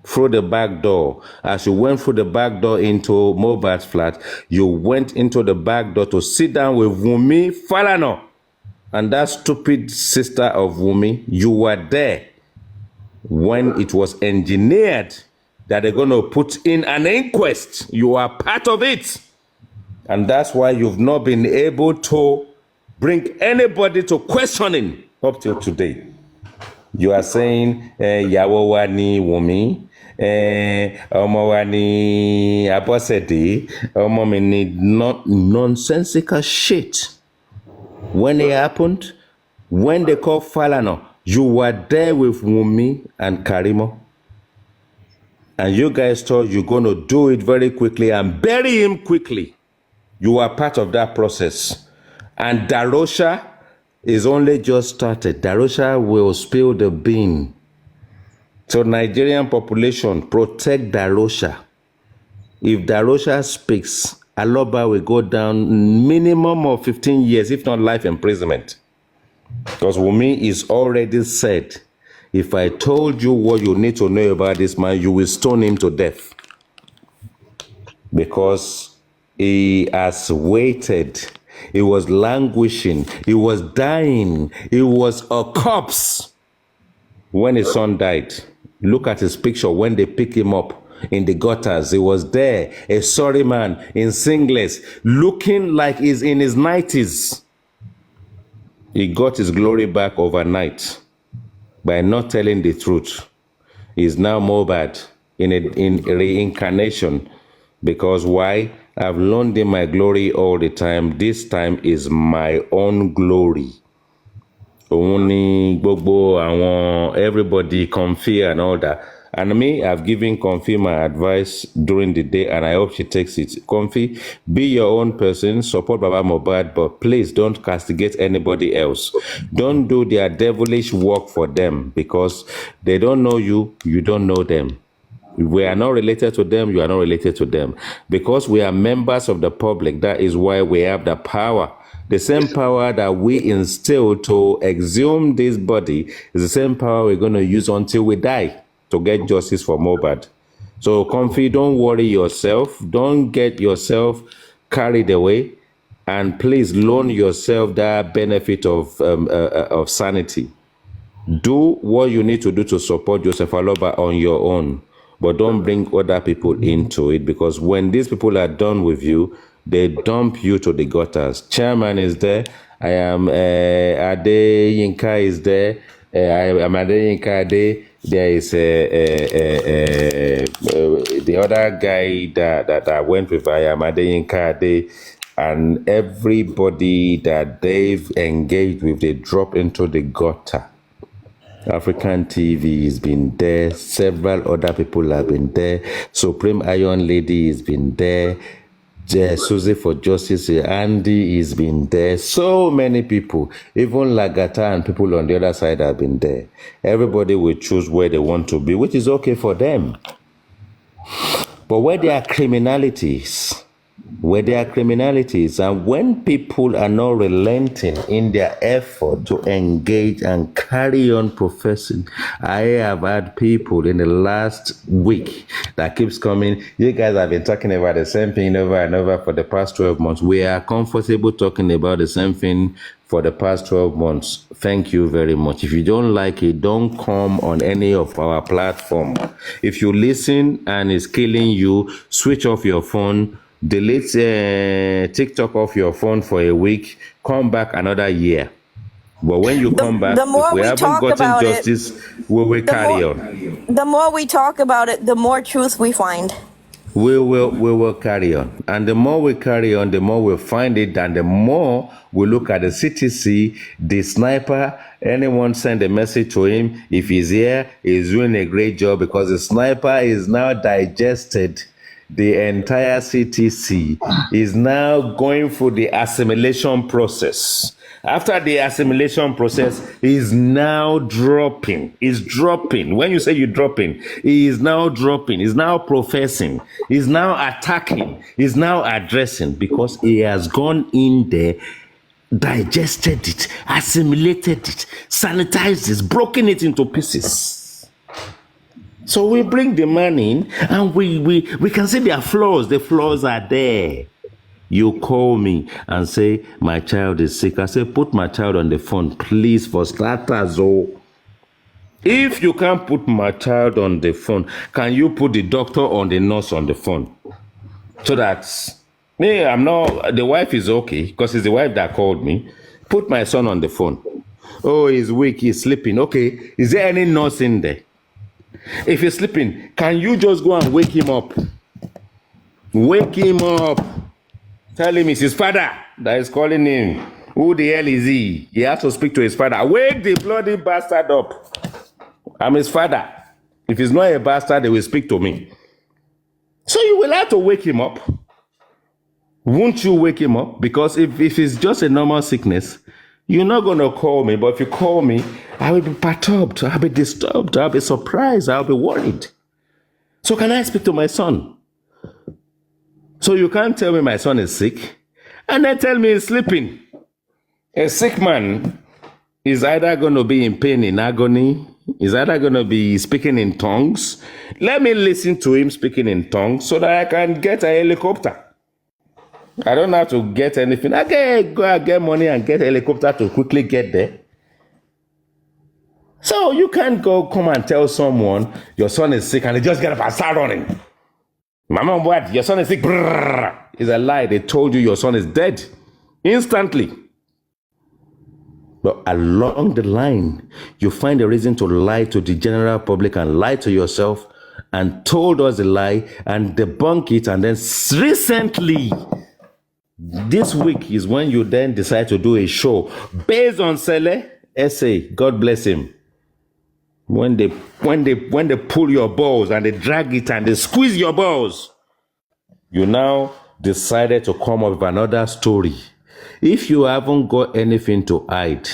through the back door. As you went through the back door into Mohbad's flat, you went into the back door to sit down with Wumi Falana and that stupid sister of Wumi. You were there when it was engineered that they're going to put in an inquest. You are part of it. And that's why you've not been able to bring anybody to questioning up till today. You are saying, Yawo wa ni Wumi, Omo wa ni Abosede, Omo mi ni nonsensical shit. When it happened, when they called Falana, you were there with Wumi and Karimo. And you guys thought you're going to do it very quickly and bury him quickly. You are part of that process. And Darosha is only just started. Darosha will spill the bean. So Nigerian population, protect Darosha. If Darosha speaks, Aloba will go down minimum of 15 years, if not life imprisonment. Because Wumi is already said, if I told you what you need to know about this man, you will stone him to death. Because he has waited. He was languishing. He was dying. He was a corpse when his son died. Look at his picture when they pick him up in the gutters. He was there, a sorry man in singlets, looking like he's in his 90s. He got his glory back overnight by not telling the truth. He's now Mohbad in reincarnation. Because why? I've loaned him my glory all the time. This time is my own glory. Only Gbogbo, everybody, Comfy and all that. And me, I've given Comfy my advice during the day, and I hope she takes it. Comfy, be your own person, support Baba Mohbad, but please don't castigate anybody else. Don't do their devilish work for them, because they don't know you, you don't know them. We are not related to them, you are not related to them. Because we are members of the public, that is why we have the power. The same power that we instill to exhume this body is the same power we're going to use until we die to get justice for Mohbad. So, Comfy, don't worry yourself. Don't get yourself carried away. And please loan yourself that benefit of sanity. Do what you need to do to support Joseph Aloba on your own, but don't bring other people into it, because when these people are done with you, they dump you to the gutters. Chairman is there. I am Ade Yinka is there. I am Ade Yinka Ade. There is the other guy that went with I am Ade Yinka Ade. And everybody that they've engaged with, they drop into the gutter. African TV has been there. Several other people have been there. Supreme Iron Lady has been there. Susie for Justice, Andy has been there. So many people, even Lagata and people on the other side have been there. Everybody will choose where they want to be, which is okay for them. But where there are criminalities, and when people are not relenting in their effort to engage and carry on professing, I have had people in the last week that keeps coming. You guys have been talking about the same thing over and over for the past 12 months. We are comfortable talking about the same thing for the past 12 months. Thank you very much. If you don't like it, don't come on any of our platform. If you listen and it's killing you, switch off your phone. Delete TikTok off your phone for a week, come back another year. But when you come back, the more if we we haven't talk gotten about justice, we will carry on. The more we talk about it, the more truth we find. We will carry on. And the more we carry on, the more we'll find it, and the more we look at the CTC, the sniper. Anyone send a message to him, if he's here, he's doing a great job, because the sniper is now digested. The entire CTC is now going through the assimilation process. After the assimilation process, is now dropping. Is dropping. When you say you're dropping, he is now dropping. He's now professing. He's now attacking. He's now addressing, because he has gone in there, digested it, assimilated it, sanitized it, broken it into pieces. So we bring the man in, and we can see their flaws. The flaws are there. You call me and say, my child is sick. I say, put my child on the phone, please, for starters. Oh, if you can't put my child on the phone, can you put the doctor or the nurse on the phone? So that me, I'm not, the wife is okay, because it's the wife that called me. Put my son on the phone. Oh, he's weak, he's sleeping. Okay, is there any nurse in there? If he's sleeping, can you just go and wake him up? Wake him up. Tell him it's his father that is calling him. Who the hell is he? He has to speak to his father. Wake the bloody bastard up. I'm his father. If he's not a bastard, they will speak to me. So you will have to wake him up. Won't you wake him up? Because if it's just a normal sickness, you're not going to call me. But if you call me, I will be perturbed. I'll be disturbed. I'll be surprised. I'll be worried. So can I speak to my son? So you can't tell me my son is sick and then tell me he's sleeping. A sick man is either going to be in pain, in agony, is either going to be speaking in tongues. Let me listen to him speaking in tongues so that I can get a helicopter. I don't have to get anything. I can go and get money and get a helicopter to quickly get there. So you can't come and tell someone your son is sick and they just get up and start running. Mama, what? Your son is sick. Brrr. It's a lie. They told you your son is dead instantly. But along the line, you find a reason to lie to the general public and lie to yourself and told us a lie and debunk it. And then recently, this week is when you then decide to do a show based on Sele essay. God bless him. When they pull your balls and they drag it and they squeeze your balls, you now decided to come up with another story. If you haven't got anything to hide,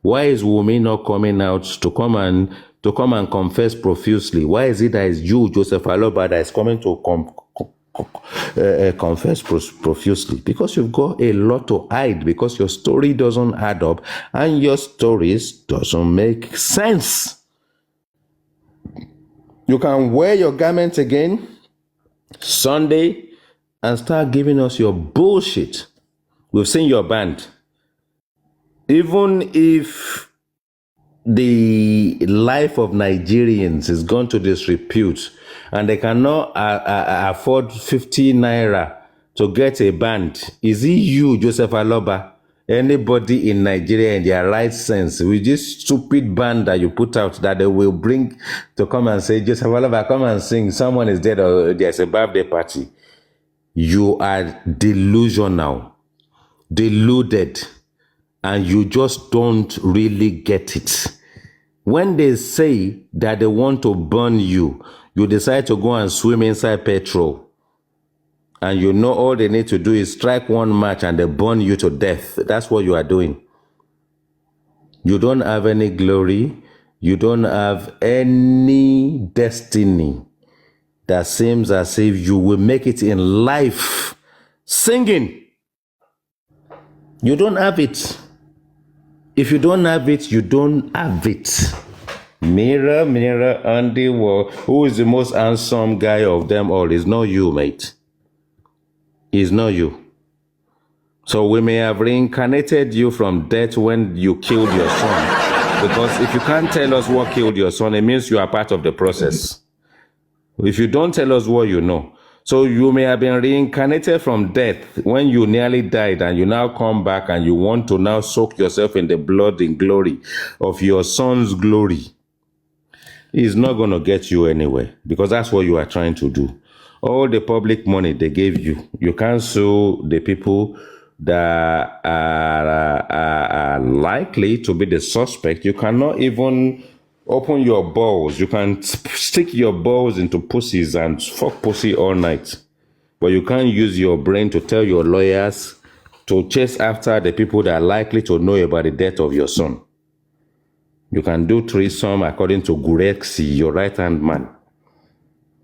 why is Wumi not coming out to come and confess profusely? Why is it that it's you, Joseph Aloba, that is coming to confess profusely, because you've got a lot to hide, because your story doesn't add up and your stories doesn't make sense. You can wear your garment again Sunday and start giving us your bullshit. We've seen your band. Even if the life of Nigerians is gone to disrepute and they cannot afford 50 naira to get a band, is it you, Joseph Aloba? Anybody in Nigeria in their right sense with this stupid band that you put out that they will bring to come and say, Joseph Aloba, come and sing, someone is dead or there's a birthday party? You are delusional, deluded, and you just don't really get it. When they say that they want to burn you, you decide to go and swim inside petrol. And you know all they need to do is strike one match and they burn you to death. That's what you are doing. You don't have any glory. You don't have any destiny that seems as if you will make it in life singing. You don't have it. If you don't have it, you don't have it. Mirror, mirror on the wall, who is the most handsome guy of them all? It's not you, mate. It's not you. So we may have reincarnated you from death when you killed your son. Because if you can't tell us what killed your son, it means you are part of the process. If you don't tell us what you know. So you may have been reincarnated from death when you nearly died, and you now come back and you want to now soak yourself in the blood and glory of your son's glory. It's not going to get you anywhere, because that's what you are trying to do. All the public money they gave you, you can't sue the people that are likely to be the suspect. You cannot even open your balls. You can stick your balls into pussies and fuck pussy all night. But you can't use your brain to tell your lawyers to chase after the people that are likely to know about the death of your son. You can do threesome according to Gurexi, your right-hand man.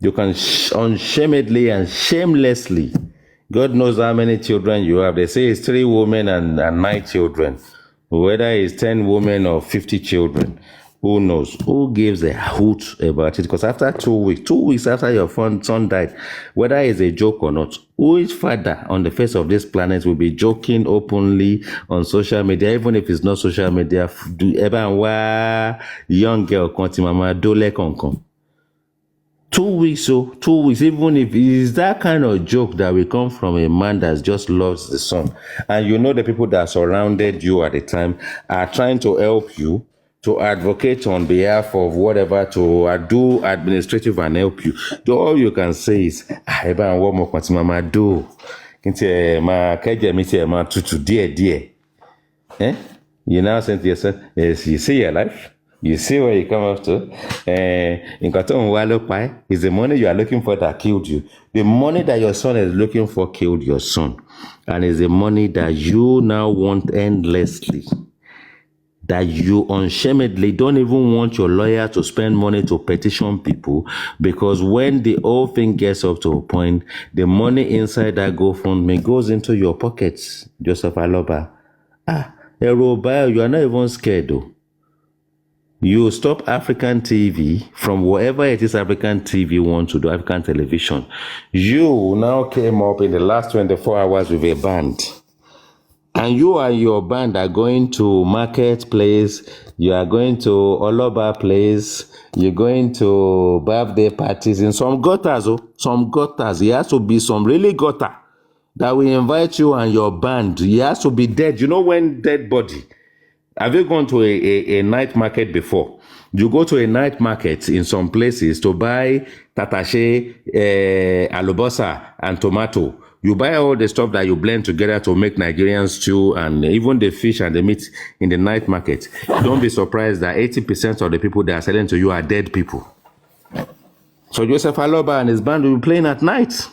You can unshamedly and shamelessly, God knows how many children you have. They say it's 3 women and 9 children. Whether it's 10 women or 50 children, who knows? Who gives a hoot about it? Because after 2 weeks after your son died, whether it's a joke or not, which father on the face of this planet will be joking openly on social media, even if it's not social media, young girl, mama, dole konkon. 2 weeks, 2 weeks, even if it is that kind of joke that will come from a man that just loves the son. And you know the people that surrounded you at the time are trying to help you, to advocate on behalf of whatever, to do administrative and help you. All you can say is, what more can mama do? You now say to yourself, yes, you see your life. You see where you come up to. Is the money you are looking for that killed you. The money that your son is looking for killed your son. And it's the money that you now want endlessly. That you unshamedly don't even want your lawyer to spend money to petition people, because when the whole thing gets up to a point, the money inside that GoFundMe goes into your pockets, Joseph Aloba. Aloba, you are not even scared though. You stop African TV from whatever it is African TV wants to do, African television. You now came up in the last 24 hours with a band. And you and your band are going to Marketplace, you are going to Aloba Place, you're going to birthday parties in some gutters. Some gutters. It has to be some really gutter that will invite you and your band. It has to be dead. You know when dead body? Have you gone to a night market before? You go to a night market in some places to buy tatashe, alobosa, and tomato. You buy all the stuff that you blend together to make Nigerian stew, and even the fish and the meat in the night market. Don't be surprised that 80% of the people that are selling to you are dead people. So Joseph Aloba and his band will be playing at night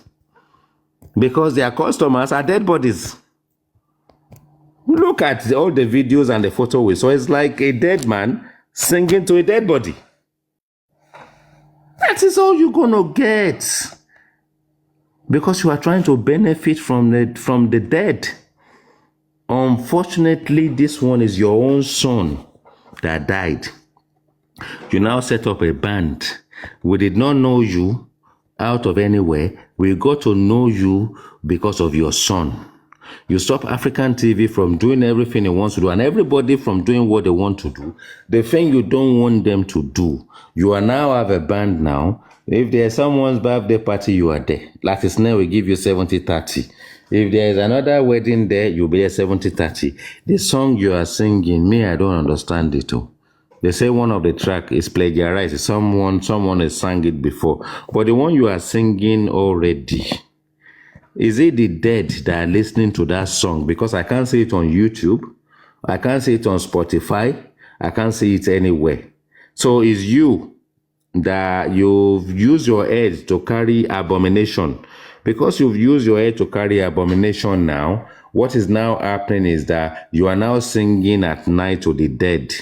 because their customers are dead bodies. Look at all the videos and the photo we saw. It's like a dead man singing to a dead body. That is all you're gonna get. because you are trying to benefit from the dead. Unfortunately, this one is your own son that died. You now set up a band. We did not know you out of anywhere. We got to know you because of your son. You stop African TV from doing everything it wants to do and everybody from doing what they want to do. The thing you don't want them to do. You are now have a band now. If there's someone's birthday party, you are there. Like it's now we give you 70-30. If there is another wedding there, you'll be there 70-30. The song you are singing, me, I don't understand it too. They say one of the track is plagiarized. Someone has sang it before. But the one you are singing already, is it the dead that are listening to that song? Because I can't see it on YouTube. I can't see it on Spotify. I can't see it anywhere. So it's you that you've used your head to carry abomination. Because you've used your head to carry abomination now, what is now happening is that you are now singing at night to the dead.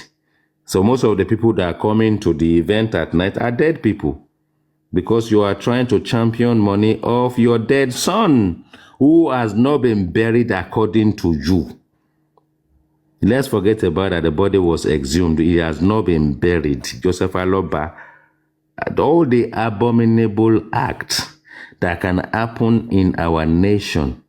So most of the people that are coming to the event at night are dead people. Because you are trying to champion money of your dead son who has not been buried according to you. Let's forget about that the body was exhumed. He has not been buried. Joseph Aloba, all the abominable acts that can happen in our nation,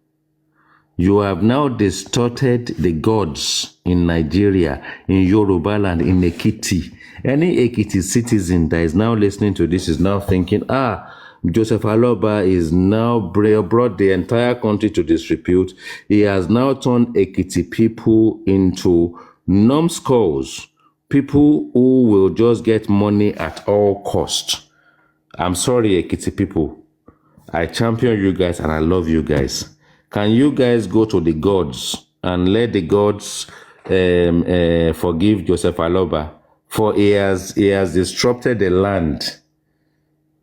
you have now distorted the gods in Nigeria, in Yoruba land, in Ekiti. Any Ekiti citizen that is now listening to this is now thinking, Joseph Aloba is now brought the entire country to disrepute. He has now turned Ekiti people into numbskulls, people who will just get money at all cost. I'm sorry, Ekiti people. I champion you guys and I love you guys. Can you guys go to the gods and let the gods forgive Joseph Aloba? For he has disrupted the land.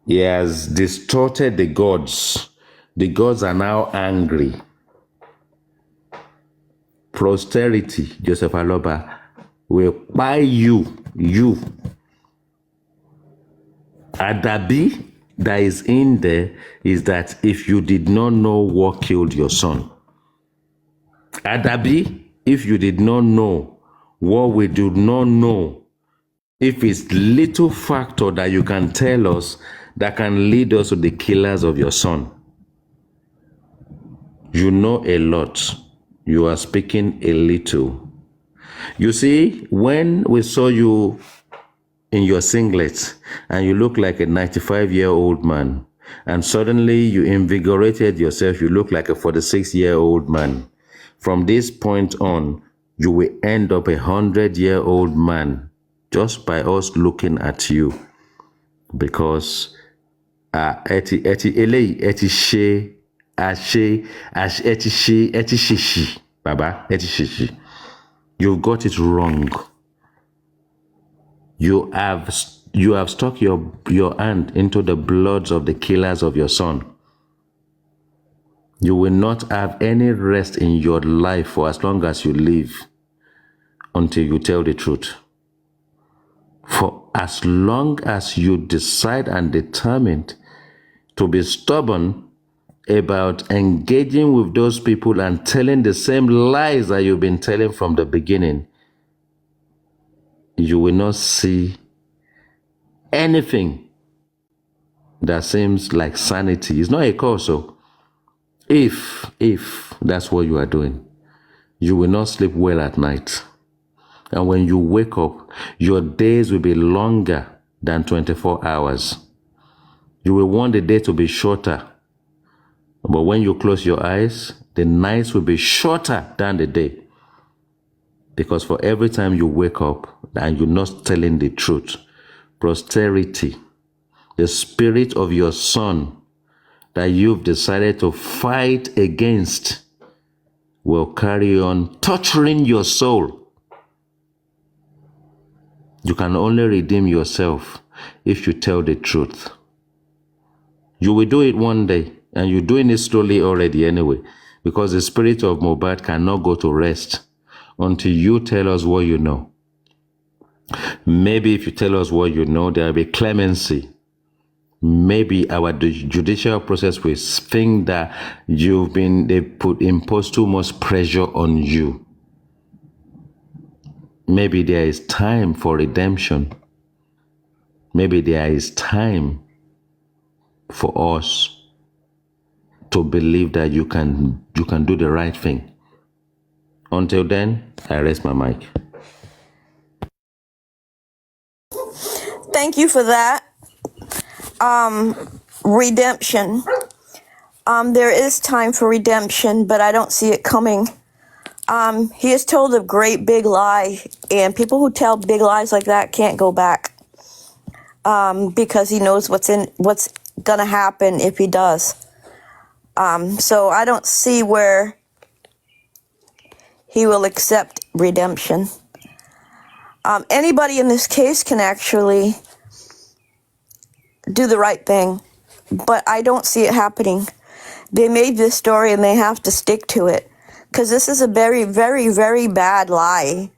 He has distorted the gods. The gods are now angry. Posterity, Joseph Aloba, will buy you. Adabi that is in there is that if you did not know what killed your son. Adabi, if you did not know what we do not know, if it's little factor that you can tell us that can lead us to the killers of your son. You know a lot. You are speaking a little. You see, when we saw you in your singlet and you look like a 95-year-old man, and suddenly you invigorated yourself, you look like a 46-year-old man. From this point on, you will end up a 100-year-old man just by us looking at you. Because you've got it wrong. You have stuck your hand into the bloods of the killers of your son. You will not have any rest in your life for as long as you live until you tell the truth. For as long as you decide and determined to be stubborn about engaging with those people and telling the same lies that you've been telling from the beginning, you will not see anything that seems like sanity. It's not a cause. So if that's what you are doing, you will not sleep well at night. And when you wake up, your days will be longer than 24 hours. You will want the day to be shorter. But when you close your eyes, the nights will be shorter than the day. Because for every time you wake up and you're not telling the truth, posterity, the spirit of your son that you've decided to fight against, will carry on torturing your soul. You can only redeem yourself if you tell the truth. You will do it one day, and you're doing it slowly already anyway, because the spirit of Mohbad cannot go to rest until you tell us what you know. Maybe if you tell us what you know, there will be clemency. maybe our judicial process will think that imposed too much pressure on you. Maybe there is time for redemption. Maybe there is time for us to believe that you can do the right thing. Until then, I rest my mic. Thank you for that. Redemption. There is time for redemption, but I don't see it coming. He has told a great big lie, and people who tell big lies like that can't go back, because he knows what's gonna happen if he does. So I don't see where he will accept redemption. Anybody in this case can actually do the right thing, but I don't see it happening. They made this story and they have to stick to it, because this is a very, very, very bad lie.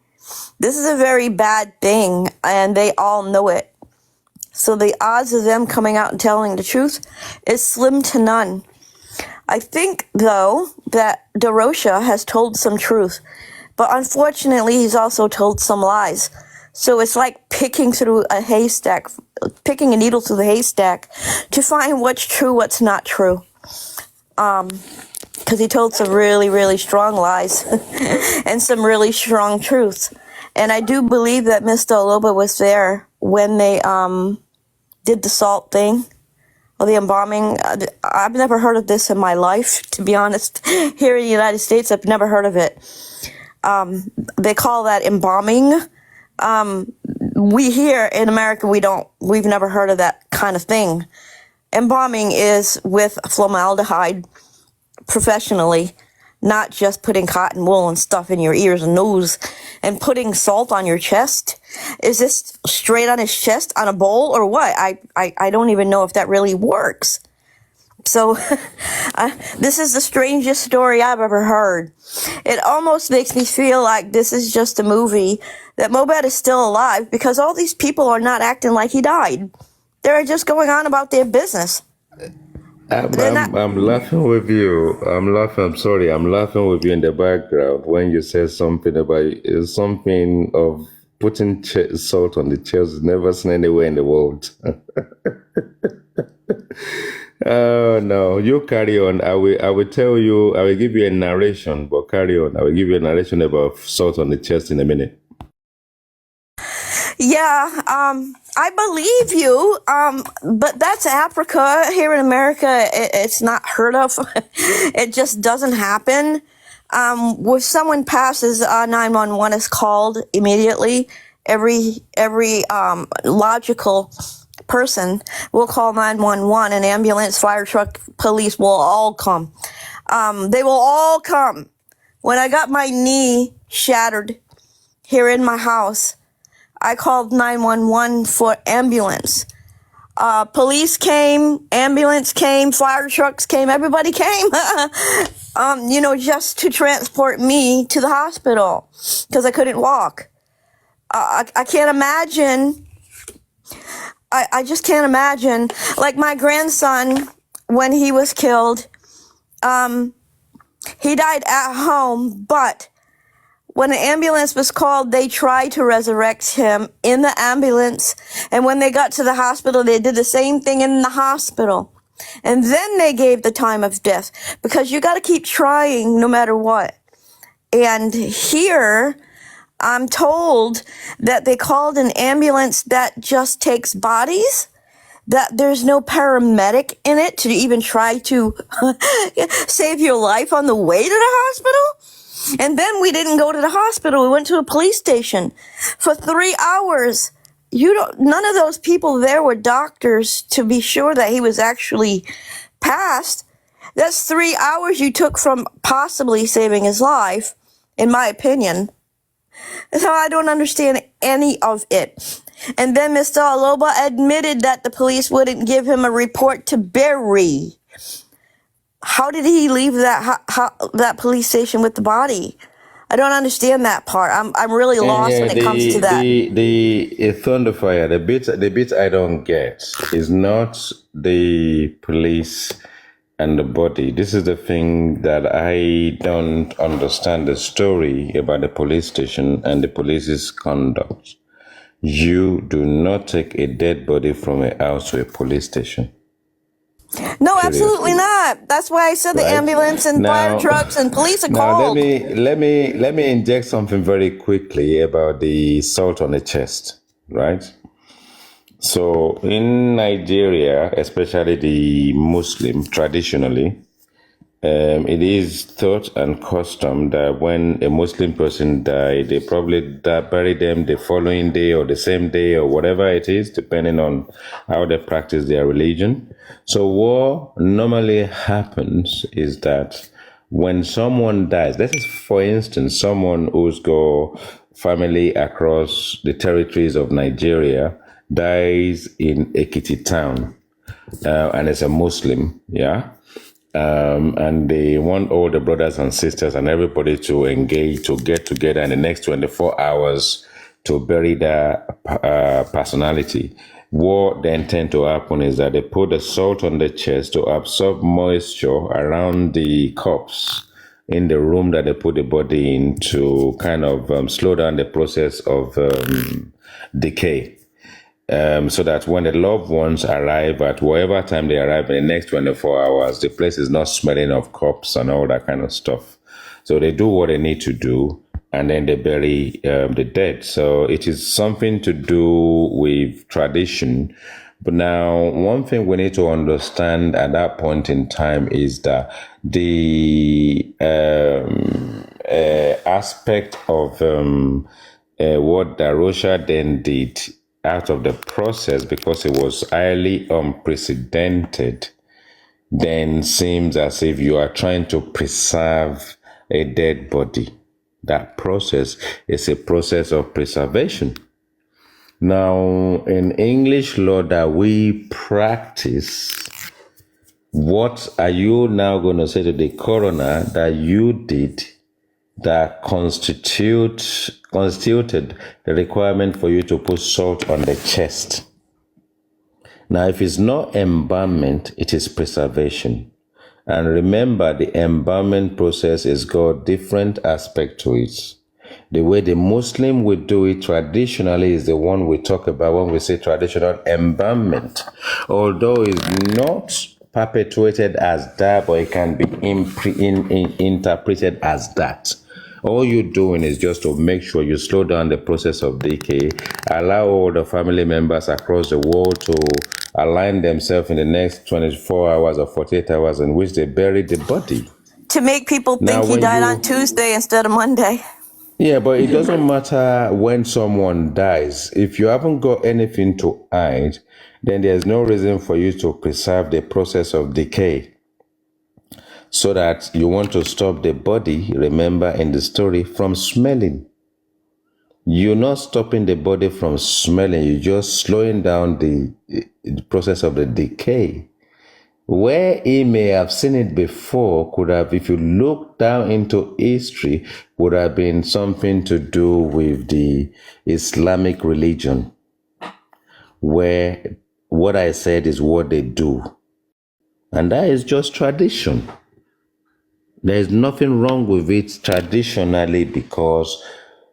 This is a very bad thing, and they all know it. So the odds of them coming out and telling the truth is slim to none. I think, though, that DeRocha has told some truth, but unfortunately he's also told some lies. So it's like picking a needle through the haystack to find what's true, what's not true. Because he told some really, really strong lies and some really strong truths. And I do believe that Mr. Aloba was there when they did the salt thing, or the embalming. I've never heard of this in my life, to be honest. Here in the United States, I've never heard of it. They call that embalming. We here in America, we've never heard of that kind of thing. Embalming is with formaldehyde professionally, not just putting cotton wool and stuff in your ears and nose and putting salt on your chest. Is this straight on his chest on a bowl or what? I don't even know if that really works. So this is the strangest story I've ever heard. It almost makes me feel like this is just a movie, that Mobed is still alive, because all these people are not acting like he died. They're just going on about their business. I'm laughing with you. I'm sorry. I'm laughing with you in the background when you said something about something of putting salt on the chest. Never seen anywhere in the world. Oh no, you carry on. I will tell you. I will give you a narration, but carry on. I will give you a narration about salt on the chest in a minute. Yeah, I believe you, but that's Africa. Here in America, it's not heard of. It just doesn't happen. When someone passes, 911 is called immediately. Every logical person will call 911. An ambulance, fire truck, police will all come. They will all come. When I got my knee shattered here in my house, I called 911 for ambulance. Police came, ambulance came, fire trucks came, everybody came, just to transport me to the hospital because I couldn't walk. I can't imagine. I just can't imagine. Like my grandson, when he was killed, he died at home, but when an ambulance was called, they tried to resurrect him in the ambulance. And when they got to the hospital, they did the same thing in the hospital. And then they gave the time of death, because you got to keep trying no matter what. And here, I'm told that they called an ambulance that just takes bodies, that there's no paramedic in it to even try to save your life on the way to the hospital. And then we didn't go to the hospital. We went to a police station for 3 hours. None of those people there were doctors to be sure that he was actually passed. That's 3 hours you took from possibly saving his life, in my opinion. So I don't understand any of it. And then Mr. Aloba admitted that the police wouldn't give him a report to bury. How did he leave that police station with the body? I don't understand that part. I'm really lost when it comes to that. The thunder fire, the bit I don't get is not the police and the body. This is the thing that I don't understand the story about the police station and the police's conduct. You do not take a dead body from a house to a police station. No, absolutely not. That's why I said the Right. ambulance and fire trucks and police are Now called. let me inject something very quickly about the salt on the chest, right? So in Nigeria, especially the Muslim, traditionally, it is thought and custom that when a Muslim person died, they probably bury them the following day or the same day or whatever it is, depending on how they practice their religion. So what normally happens is that when someone dies, this is, for instance, someone who's got family across the territories of Nigeria dies in Ekiti town, and is a Muslim, yeah. And they want all the brothers and sisters and everybody to engage, to get together in the next 24 hours to bury their personality. What then tend to happen is that they put the salt on the chest to absorb moisture around the corpse in the room that they put the body in to kind of slow down the process of decay. So that when the loved ones arrive at whatever time they arrive in the next 24 hours, the place is not smelling of corpse and all that kind of stuff. So they do what they need to do, and then they bury the dead. So it is something to do with tradition. But now, one thing we need to understand at that point in time is that the aspect of what Darosha then did out of the process, because it was highly unprecedented, then seems as if you are trying to preserve a dead body. That process is a process of preservation. Now, in English law that we practice, what are you now going to say to the coroner that you did that constituted the requirement for you to put salt on the chest? Now, if it's not embalmment, it is preservation. And remember, the embalmment process has got different aspect to it. The way the Muslim would do it traditionally is the one we talk about when we say traditional embalmment. Although it's not perpetuated as that, but it can be interpreted as that. All you're doing is just to make sure you slow down the process of decay, allow all the family members across the world to align themselves in the next 24 hours or 48 hours in which they bury the body. To make people Now, think he when died you- on Tuesday instead of Monday. Yeah, but it doesn't matter when someone dies. If you haven't got anything to hide, then there's no reason for you to preserve the process of decay. So that you want to stop the body, remember in the story, from smelling. You're not stopping the body from smelling, you're just slowing down the process of the decay. Where he may have seen it before could have, if you look down into history, would have been something to do with the Islamic religion, where what I said is what they do. And that is just tradition. There is nothing wrong with it traditionally, because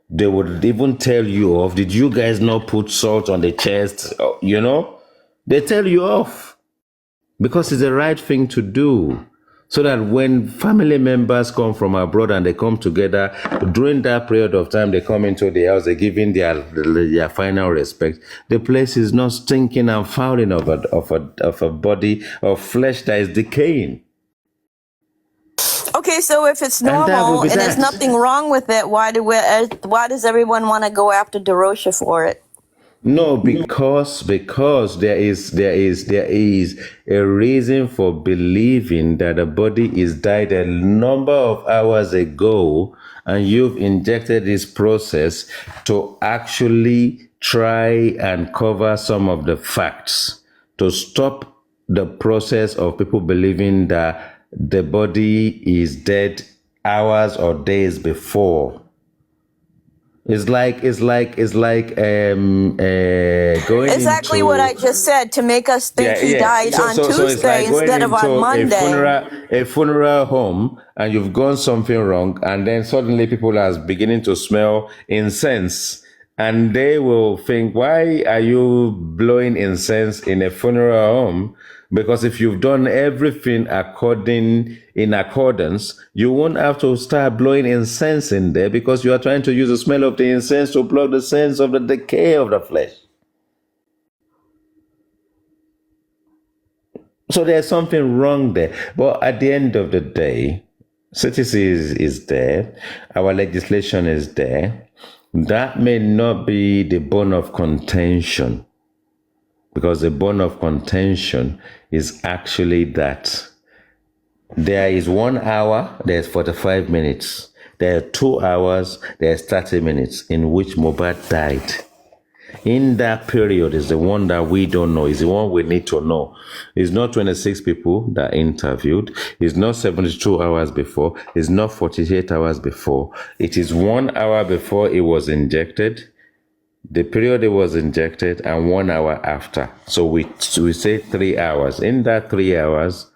they would even tell you off. Did you guys not put salt on the chest? You know, they tell you off because it's the right thing to do. So that when family members come from abroad and they come together, during that period of time, they come into the house, they're giving their final respect. The place is not stinking and fouling of a body of flesh that is decaying. Okay, so if it's And that will normal be and there's that. nothing wrong with it, why does everyone want to go after Darosha for it? No, because there is a reason for believing that the body is died a number of hours ago, and you've injected this process to actually try and cover some of the facts, to stop the process of people believing that the body is dead hours or days before. It's like going Exactly what I into just said, to make us think yeah, he yeah. died So, on so it's like Tuesday going instead of on into Monday. a funeral home, and you've done something wrong, and then suddenly people are beginning to smell incense, and they will think, "Why are you blowing incense in a funeral home?" Because if you've done everything in accordance, you won't have to start blowing incense in there, because you are trying to use the smell of the incense to block the sense of the decay of the flesh. So there's something wrong there. But at the end of the day, CTC is there, our legislation is there. That may not be the bone of contention, because the bone of contention is actually that there is 1 hour, there's 45 minutes. There are 2 hours, there's 30 minutes in which Mohbad died. In that period is the one that we don't know, is the one we need to know. It's not 26 people that interviewed. It's not 72 hours before. It's not 48 hours before. It is 1 hour before it was injected, the period it was injected, and 1 hour after. So we say 3 hours. In that 3 hours,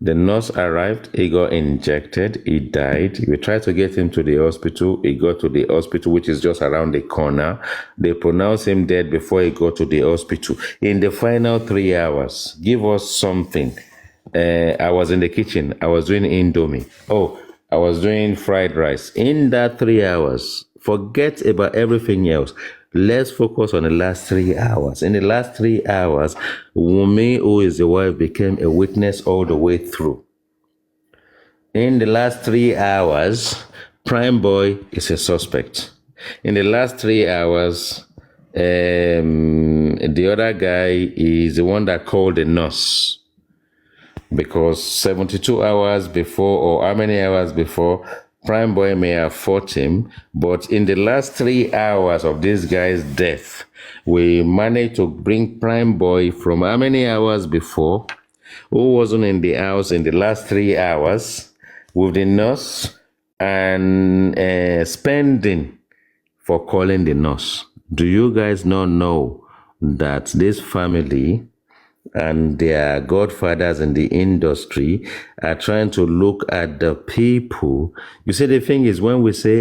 the nurse arrived, he got injected, he died. We tried to get him to the hospital. He got to the hospital, which is just around the corner. They pronounced him dead before he got to the hospital. In the final 3 hours, give us something. I was in the kitchen. I was doing Indomie. Oh, I was doing fried rice. In that 3 hours, forget about everything else. Let's focus on the last 3 hours. In the last 3 hours, Wumi, who is the wife, became a witness all the way through. In the last 3 hours, Prime Boy is a suspect. In the last 3 hours, the other guy is the one that called the nurse. Because 72 hours before, or how many hours before, Prime Boy may have fought him, but in the last 3 hours of this guy's death, we managed to bring Prime Boy from how many hours before, who wasn't in the house in the last 3 hours, with the nurse, and spending for calling the nurse. Do you guys not know that this family and their godfathers in the industry are trying to look at the people? You see, the thing is, when we say,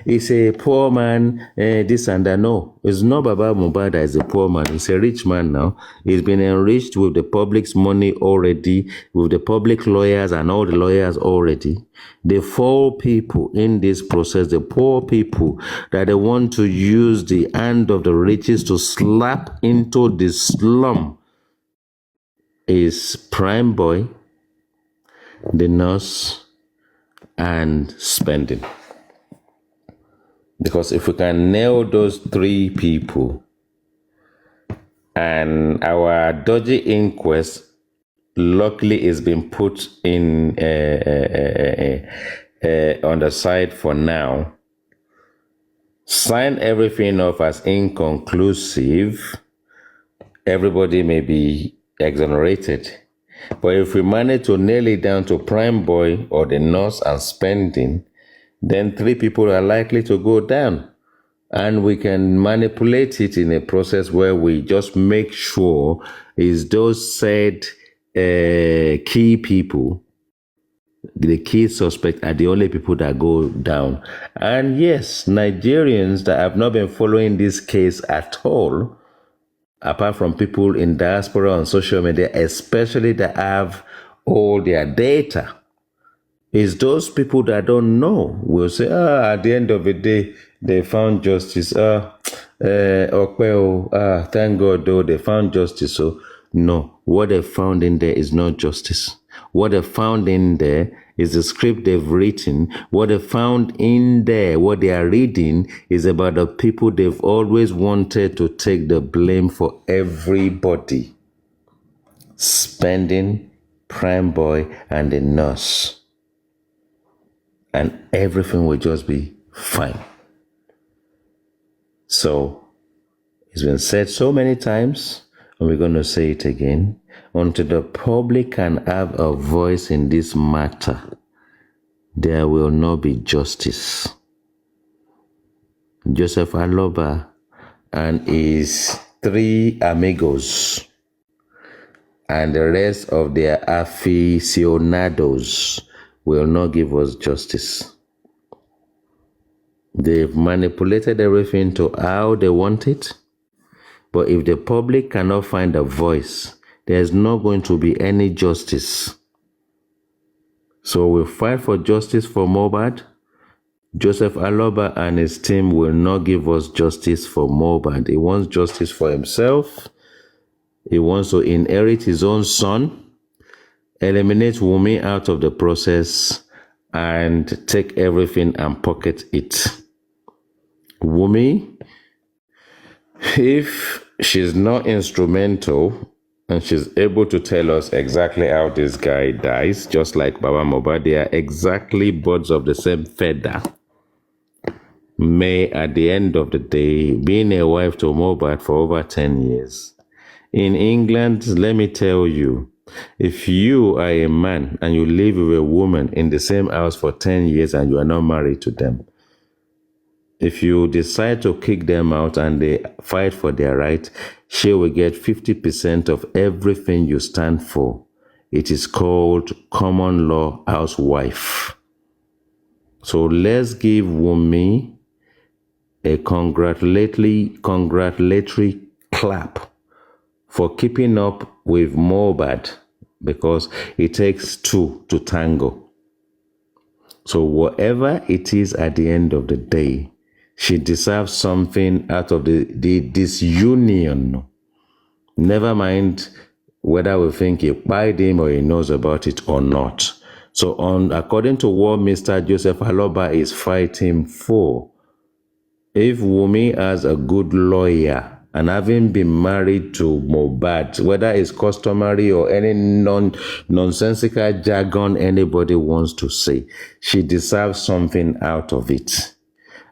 it's a poor man, this and that. No, it's not Baba Mohbad that is a poor man. He's a rich man now. He's been enriched with the public's money already, with the public lawyers and all the lawyers already. The four people in this process, the poor people that they want to use the hand of the riches to slap into the slum, is Prime Boy, the nurse, and spending. Because if we can nail those three people, and our dodgy inquest luckily is being put in on the side for now, sign everything off as inconclusive, everybody may be exonerated. But if we manage to nail it down to Prime Boy or the nurse and spending, then three people are likely to go down. And we can manipulate it in a process where we just make sure is those said key people, the key suspects, are the only people that go down. And yes, Nigerians that have not been following this case at all, apart from people in diaspora on social media, especially that have all their data, is those people that don't know will say, at the end of the day, they found justice. Thank God, though, they found justice. So, no, what they found in there is not justice. What they found in there is the script they've written. What they found in there, what they are reading, is about the people they've always wanted to take the blame for everybody. Spending, Prime Boy, and the nurse. And everything will just be fine. So, it's been said so many times, and we're going to say it again. Until the public can have a voice in this matter, there will not be justice. Joseph Aloba and his 3 amigos and the rest of their aficionados will not give us justice. They've manipulated everything to how they want it. But if the public cannot find a voice, there's not going to be any justice. So we'll fight for justice for Mohbad. Joseph Aloba and his team will not give us justice for Mohbad. He wants justice for himself. He wants to inherit his own son, eliminate Wunmi out of the process, and take everything and pocket it. Wunmi, if she's not instrumental and she's able to tell us exactly how this guy dies, just like Baba Mohbad, they are exactly birds of the same feather. May, at the end of the day, being a wife to Mohbad for over 10 years, in England, let me tell you, if you are a man and you live with a woman in the same house for 10 years and you are not married to them, if you decide to kick them out and they fight for their right, she will get 50% of everything you stand for. It is called common law housewife. So let's give Wunmi a congratulatory clap for keeping up with Mohbad, because it takes 2 to tango. So whatever it is at the end of the day, she deserves something out of this union. Never mind whether we think he bought him or he knows about it or not. So according to what Mr. Joseph Aloba is fighting for, if Wunmi has a good lawyer and having been married to Mohbad, whether it's customary or any nonsensical jargon anybody wants to say, she deserves something out of it.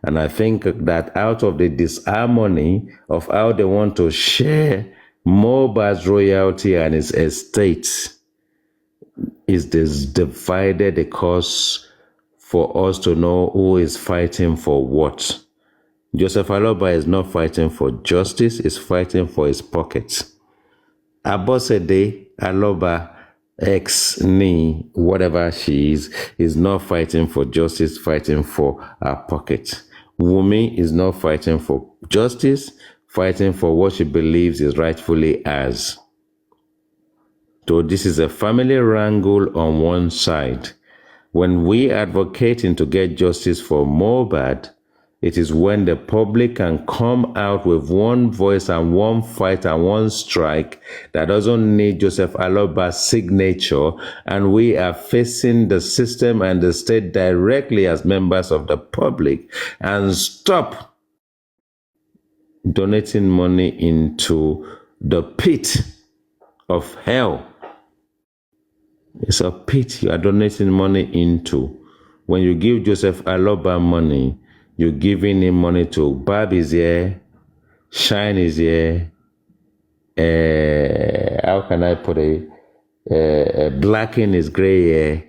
And I think that out of the disharmony of how they want to share Mohbad's royalty and his estate, is this divided the cause for us to know who is fighting for what. Joseph Aloba is not fighting for justice, he's fighting for his pockets. Abosede Aloba, ex-Ni, whatever she is not fighting for justice, fighting for her pocket. Wunmi is not fighting for justice, fighting for what she believes is rightfully hers. So this is a family wrangle on one side. When we advocating to get justice for Mohbad, it is when the public can come out with one voice and one fight and one strike that doesn't need Joseph Aloba's signature, and we are facing the system and the state directly as members of the public, and stop donating money into the pit of hell. It's a pit you are donating money into. When you give Joseph Aloba money, you're giving him money to barb his hair, shine his hair, how can I put it, blacken his gray hair,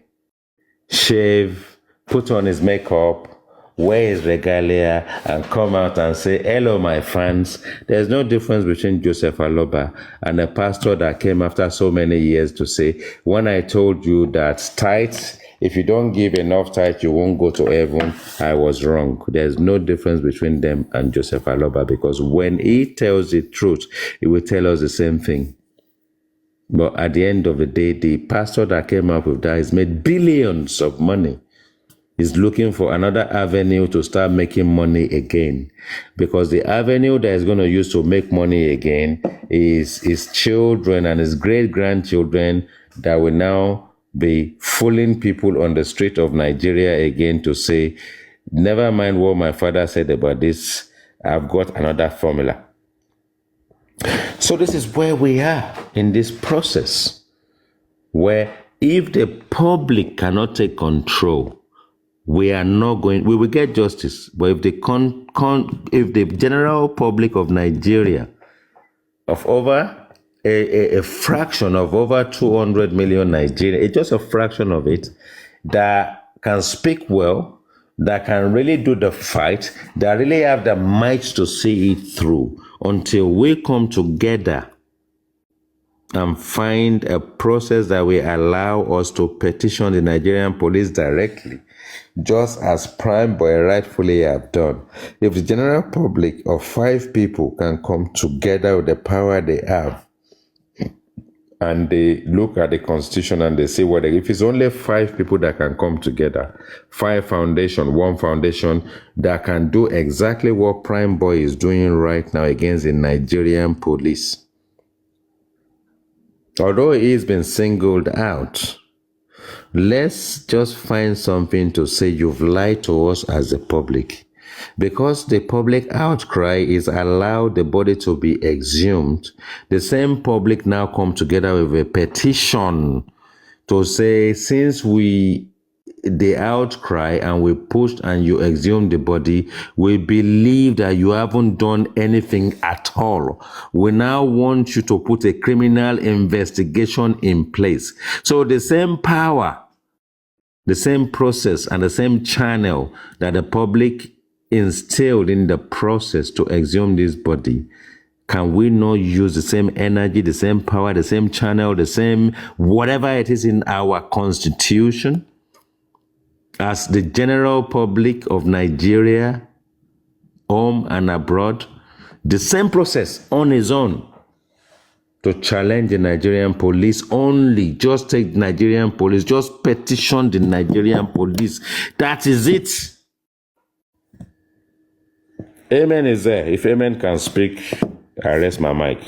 shave, put on his makeup, wear his regalia, and come out and say, hello, my fans. There's no difference between Joseph Aloba and a pastor that came after so many years to say, when I told you that tithes, if you don't give enough tithe, you won't go to heaven, I was wrong. There's no difference between them and Joseph Aloba, because when he tells the truth, he will tell us the same thing. But at the end of the day, the pastor that came up with that has made billions of money. He's looking for another avenue to start making money again, because the avenue that is going to use to make money again is his children and his great-grandchildren that will now be fooling people on the street of Nigeria again to say, never mind what my father said about this, I've got another formula. So this is where we are in this process, where if the public cannot take control, we will get justice. But if the general public of Nigeria, of over a fraction of over 200 million Nigerians, it's just a fraction of it, that can speak well, that can really do the fight, that really have the might to see it through until we come together and find a process that will allow us to petition the Nigerian police directly, just as Prime Boy rightfully have done. If the general public of 5 people can come together with the power they have, and they look at the constitution and they say, well, if it's only 5 people that can come together, 5 foundation, 1 foundation that can do exactly what Prime Boy is doing right now against the Nigerian police. Although he's been singled out, let's just find something to say you've lied to us as the public. Because the public outcry is allowed the body to be exhumed, the same public now come together with a petition to say, since the outcry and we pushed and you exhumed the body, we believe that you haven't done anything at all. We now want you to put a criminal investigation in place. So the same power, the same process, and the same channel that the public instilled in the process to exhume this body, can we not use the same energy, the same power, the same channel, the same whatever it is in our constitution as the general public of Nigeria, home and abroad, the same process on its own to challenge the Nigerian police only? Just take Nigerian police, just petition the Nigerian police. That is it. Amen is there. If amen can speak, I rest my mic.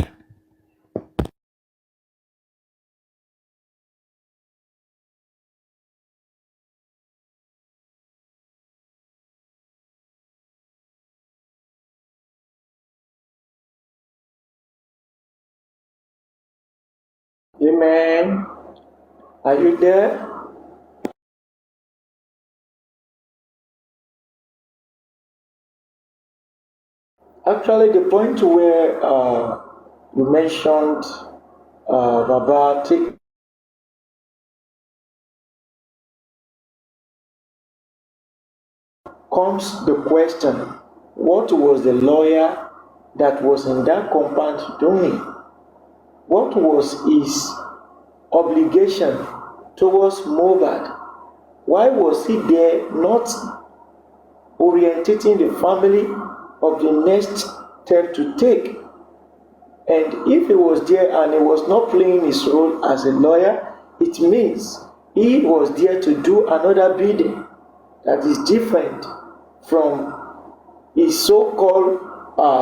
Amen. Are you there? Actually, the point where you mentioned Baba take comes the question, what was the lawyer that was in that compound doing? What was his obligation towards Mohbad? Why was he there not orientating the family of the next step to take? And if he was there and he was not playing his role as a lawyer, it means he was there to do another bidding that is different from his so-called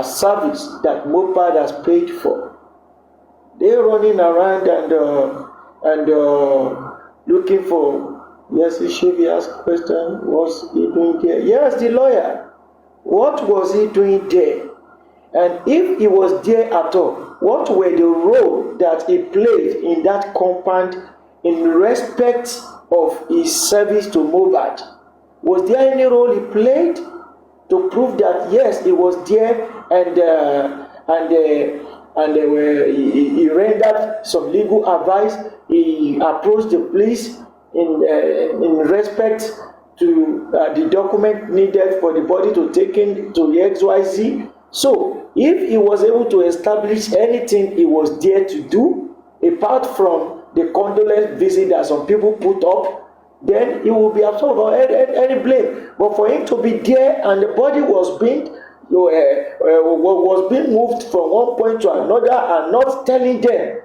service that Mohbad has paid for. They're running around and looking for. Yes, Shivi asked a question. What's he doing there? Yes, the lawyer. What was he doing there? And if he was there at all, what were the role that he played in that compound in respect of his service to Mohbad? Was there any role he played to prove that yes, he was there he rendered some legal advice? He approached the police in respect to the document needed for the body to take in to the XYZ. So, if he was able to establish anything he was there to do, apart from the condolence visit that some people put up, then he will be absolved of any blame. But for him to be there and the body was being moved from one point to another and not telling them,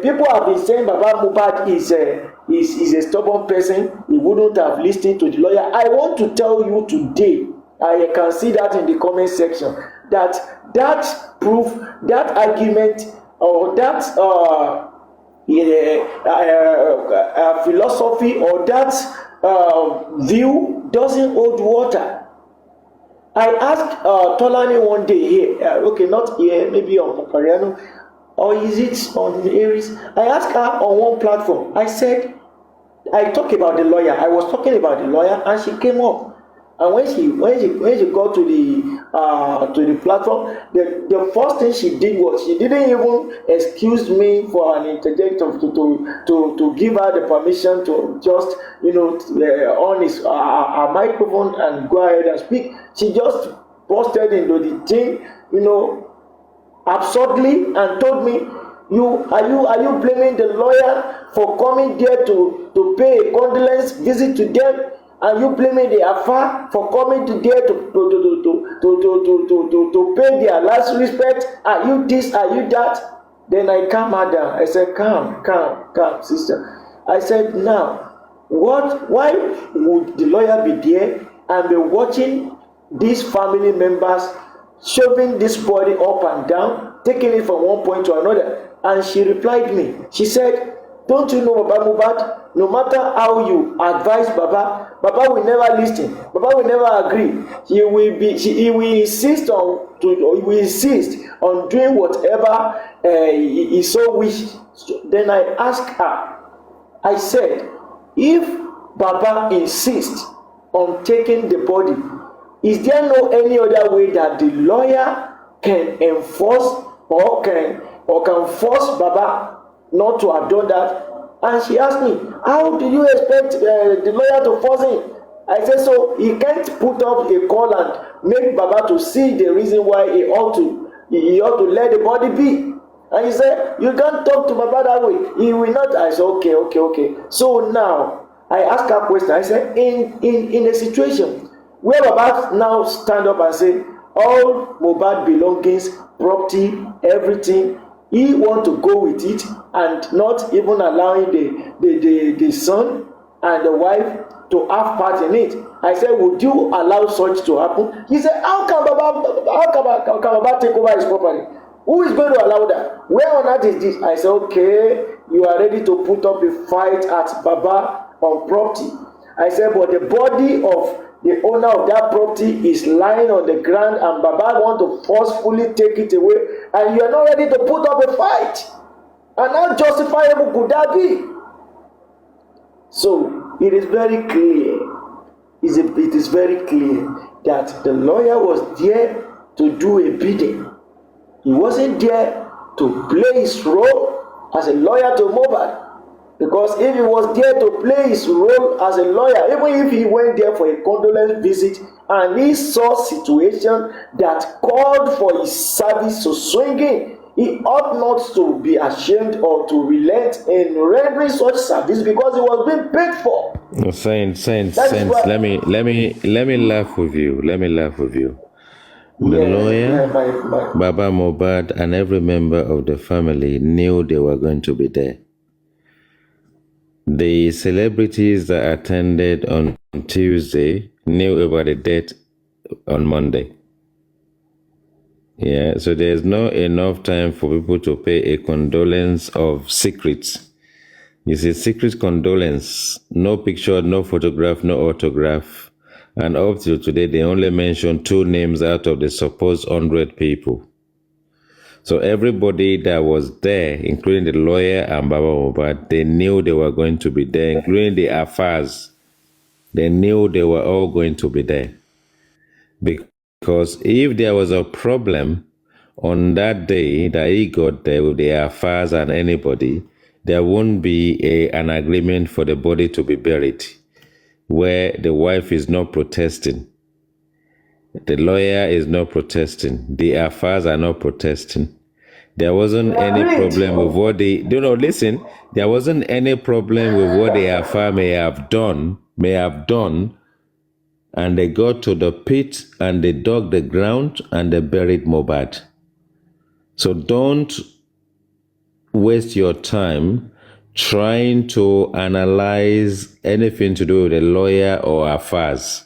people have been saying Baba Mohbad is a stubborn person. He wouldn't have listened to the lawyer. I want to tell you today, I can see that in the comment section, that proof, that argument, or that philosophy, or that view doesn't hold water. I asked Tolani one day here, okay, not here, maybe on Papariano, or is it on Aries? I asked her on one platform. I said, I talked about the lawyer. I was talking about the lawyer, and she came up. And when she got to the platform, the first thing she did was she didn't even excuse me for an interjection to give her the permission to just on her microphone and go ahead and speak. She just busted into the thing, absurdly, and told me, are you blaming the lawyer for coming there to pay a condolence visit to them? Are you blaming the Afa for coming to there to pay their last respect? Are you this? Are you that? Then I calm her down. I said, calm, sister. I said, now, why would the lawyer be there and be watching these family members shoving this body up and down, taking it from one point to another? And she replied me. She said, don't you know, Baba Mohbad? No matter how you advise Baba will never listen. Baba will never agree. He will insist on doing whatever he so wishes. Then I asked her. I said, if Baba insists on taking the body, is there no any other way that the lawyer can enforce or can force Baba not to have done that? And she asked me, how do you expect the lawyer to force him? I said, so he can't put up a call and make Baba to see the reason why he ought to let the body be. And he said, you can't talk to Baba that way. He will not. I said, okay. So now I asked her a question. I said, in a situation where Baba now stand up and say, all Mohbad belongings, property, everything, he want to go with it and not even allowing the son and the wife to have part in it. I said, would you allow such to happen? He said, how can Baba take over his property? Who is going to allow that? Where on earth is this? I said, okay, you are ready to put up a fight at Baba on property. I said, but the body of the owner of that property is lying on the ground and Baba want to forcefully take it away, and you are not ready to put up a fight. And how justifiable could that be? So it is very clear. It is very clear that the lawyer was there to do a bidding. He wasn't there to play his role as a lawyer to Mohbad. Because if he was there to play his role as a lawyer, even if he went there for a condolence visit and he saw a situation that called for his service to swing in, he ought not to be ashamed or to relent in rendering such service because he was being paid for. No, Saints. Let me laugh with you. The lawyer, Baba Mohbad, and every member of the family knew they were going to be there. The celebrities that attended on Tuesday knew about the death on Monday. Yeah, so there's not enough time for people to pay a condolence of secrets. You see, secret condolence, no picture, no photograph, no autograph. And up till today, they only mentioned 2 names out of the supposed 100 people. So everybody that was there, including the lawyer and Baba Mohbad, they knew they were going to be there, including the Afars. They knew they were all going to be there. Because if there was a problem on that day that he got there with the Afars and anybody, there won't be an agreement for the body to be buried, where the wife is not protesting. The lawyer is not protesting. The Afars are not protesting. There wasn't any problem with what they... listen. There wasn't any problem with what the Afar may have done, and they got to the pit and they dug the ground and they buried Mohbad. So don't waste your time trying to analyze anything to do with a lawyer or Afars.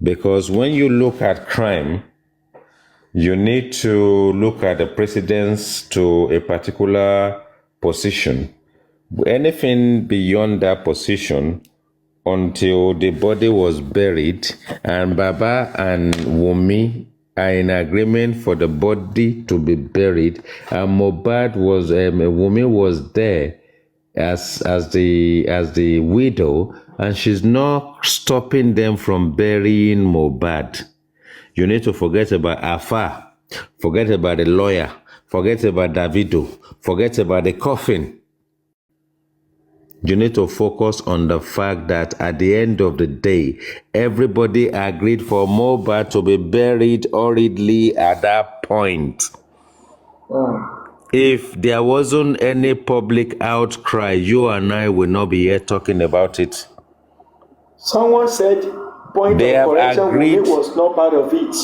Because when you look at crime, you need to look at the precedence to a particular position. Anything beyond that position, until the body was buried, and Baba and Wunmi are in agreement for the body to be buried, and Wunmi was there as the widow, and she's not stopping them from burying Mohbad. You need to forget about Afa, forget about the lawyer, forget about Davido, forget about the coffin. You need to focus on the fact that at the end of the day, everybody agreed for Mohbad to be buried hurriedly at that point. If there wasn't any public outcry, you and I will not be here talking about it. Someone said point They of have correction, agreed. Wunmi was not part of it.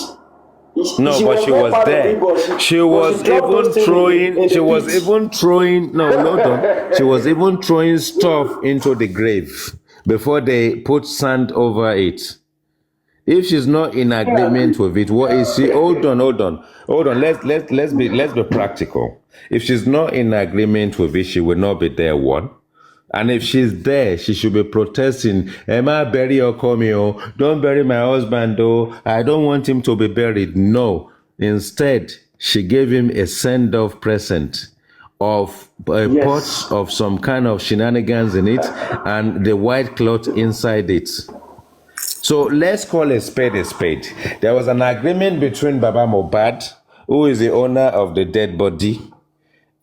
No, but she was there. She was even throwing. She was even throwing. No, hold on. She was even throwing stuff into the grave before they put sand over it. If she's not in agreement with it, what is she? Hold on. Let's be practical. If she's not in agreement with it, she will not be there. One. And if she's there, she should be protesting. Emma, bury or call me, oh. Don't bury my husband, though. I don't want him to be buried. No. Instead, she gave him a send-off present of a pot of some kind of shenanigans in it and the white cloth inside it. So let's call a spade a spade. There was an agreement between Baba Mohbad, who is the owner of the dead body,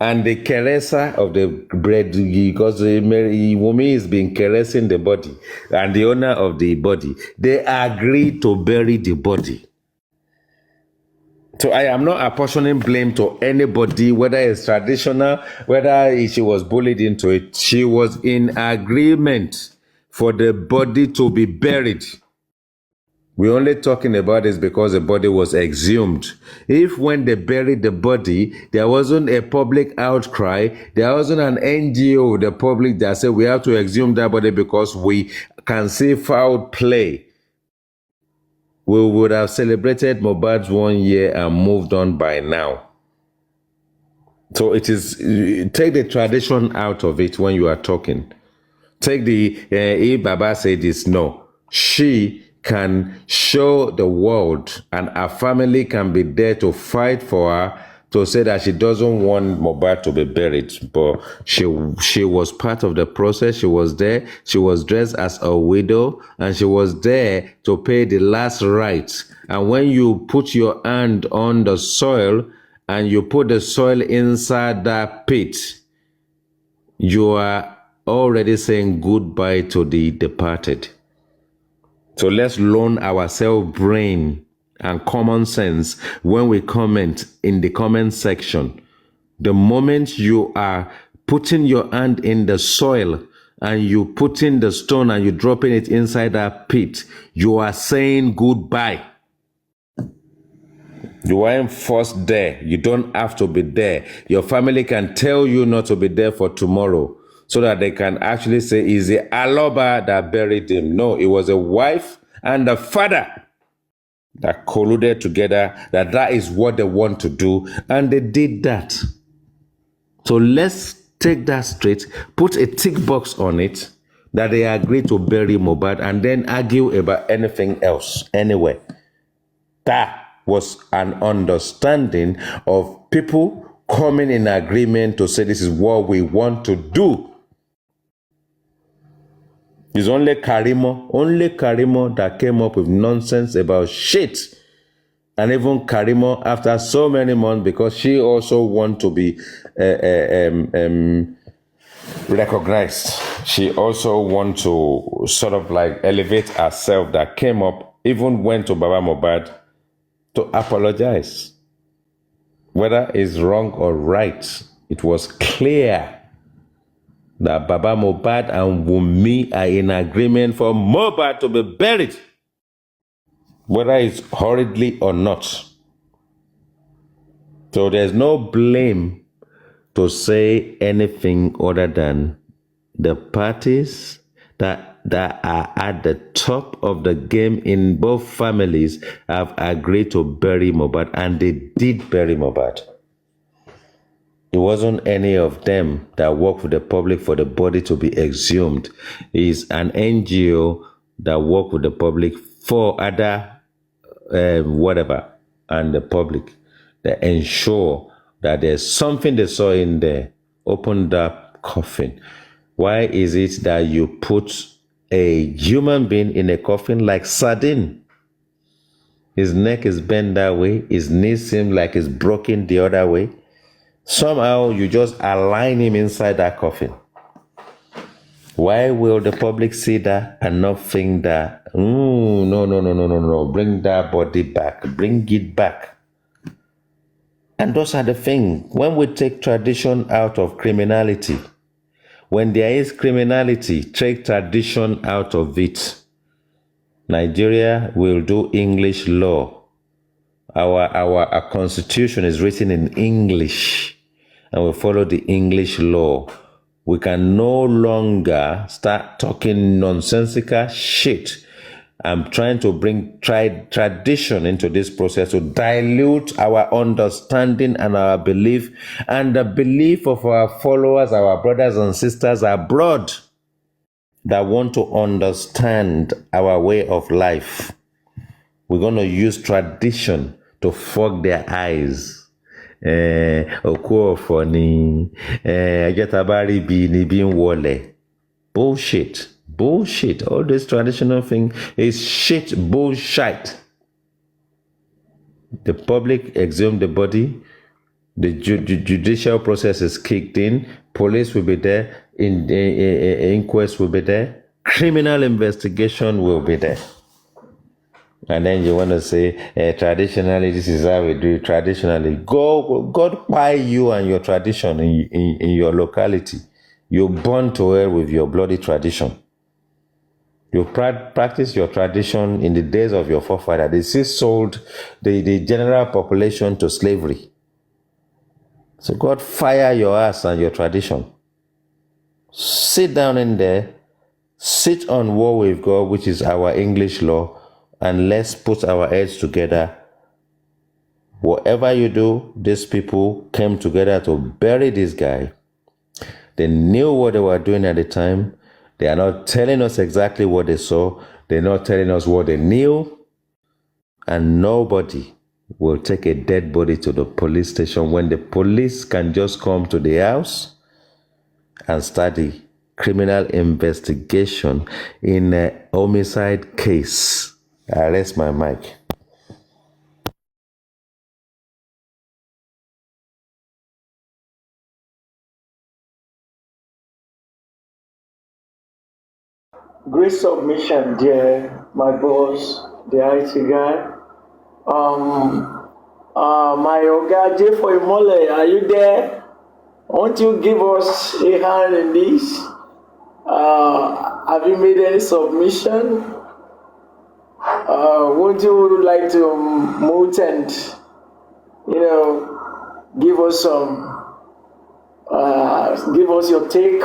and the caresser of the bread, because Wunmi is being caressing the body, and the owner of the body, they agreed to bury the body. So I am not apportioning blame to anybody, whether it's traditional, whether she was bullied into it. She was in agreement for the body to be buried. We're only talking about this because the body was exhumed. If when they buried the body, there wasn't a public outcry, there wasn't an NGO, the public that said we have to exhume that body because we can see foul play, we would have celebrated Mohbad's 1 year and moved on by now. So it is, take the tradition out of it when you are talking. Take the, if Baba said this, no. She can show the world and her family can be there to fight for her, to say that she doesn't want Mohbad to be buried. But she was part of the process. She was there. She was dressed as a widow and she was there to pay the last rites. And when you put your hand on the soil and you put the soil inside that pit, you are already saying goodbye to the departed. So let's loan ourselves brain and common sense when we comment in the comment section. The moment you are putting your hand in the soil and you putting the stone and you dropping it inside that pit, you are saying goodbye. You aren't forced there. You don't have to be there. Your family can tell you not to be there for tomorrow, so that they can actually say, is it Aloba that buried him? No, it was a wife and a father that colluded together, that is what they want to do, and they did that. So let's take that straight, put a tick box on it, that they agreed to bury Mohbad, and then argue about anything else anyway. That was an understanding of people coming in agreement to say this is what we want to do. It's only Karimo that came up with nonsense about shit. And even Karimo, after so many months, because she also wants to be recognized, she also wants to sort of like elevate herself, that came up, even went to Baba Mohbad to apologize. Whether it's wrong or right, it was clear that Baba Mohbad and Wunmi are in agreement for Mohbad to be buried, whether it's hurriedly or not. So there's no blame to say anything other than the parties that are at the top of the game in both families have agreed to bury Mohbad, and they did bury Mohbad. It wasn't any of them that worked with the public for the body to be exhumed. It's an NGO that worked with the public for other whatever, and the public. They ensure that there's something they saw in there. Open that coffin. Why is it that you put a human being in a coffin like sardine. His neck is bent that way. His knees seem like it's broken the other way. Somehow you just align him inside that coffin. Why will the public see that and not think that, no, bring that body back, bring it back? And those are the things. When we take tradition out of criminality, when there is criminality, take tradition out of it. Nigeria will do English law. Our constitution is written in English, and we follow the English law. We can no longer start talking nonsensical shit. I'm trying to bring tradition into this process to dilute our understanding and our belief and the belief of our followers, our brothers and sisters abroad that want to understand our way of life. We're going to use tradition to fog their eyes. Bullshit. All this traditional thing is shit, bullshit. The public exhume the body. The judicial process is kicked in. Police will be there. Inquest will be there. Criminal investigation will be there. And then you want to say, traditionally, this is how we do it. Traditionally, God buy you and your tradition in your locality. You're born to hell with your bloody tradition. You practice your tradition in the days of your forefather. They still sold the general population to slavery. So God fire your ass and your tradition. Sit down in there. Sit on war with God, which is our English law. And let's put our heads together. Whatever you do, these people came together to bury this guy. They knew what they were doing at the time. They are not telling us exactly what they saw. They're not telling us what they knew. And nobody will take a dead body to the police station when the police can just come to the house and start the criminal investigation in a homicide case. I rest my mic. Great submission, dear, my boss, the IT guy. My Oga J for Imole, are you there? Won't you give us a hand in this? Have you made any submission? Would you like to mute and, give us your take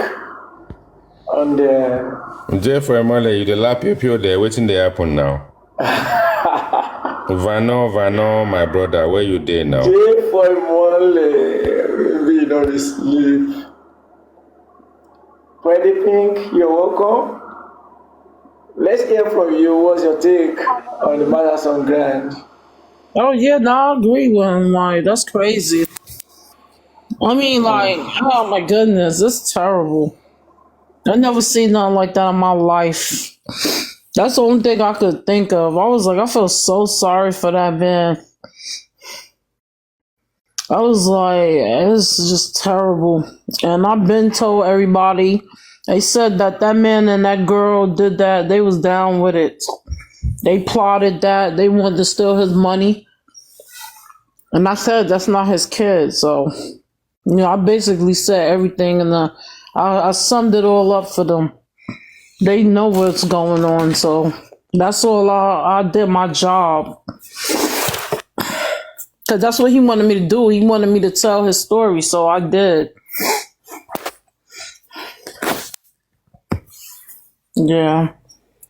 on the. Jeffrey Male, you the lap your there, waiting to happen now. Vano, my brother, where you there now? Jeffrey Male, we don't sleep. Pretty Pink, you're welcome. Let's hear from you. What's your take on the matters on ground? Oh yeah, no, I agree with him. Like, that's crazy. I mean, like, oh my goodness, it's terrible. I never seen nothing like that in my life. That's the only thing I could think of. I was like, I feel so sorry for that man. I was like, it's just terrible. And I've been told everybody. They said that man and that girl did that. They was down with it. They plotted that. They wanted to steal his money. And I said that's not his kid. So, I basically said everything, and I summed it all up for them. They know what's going on. So that's all. I did my job. Because that's what he wanted me to do. He wanted me to tell his story. So I did. Yeah.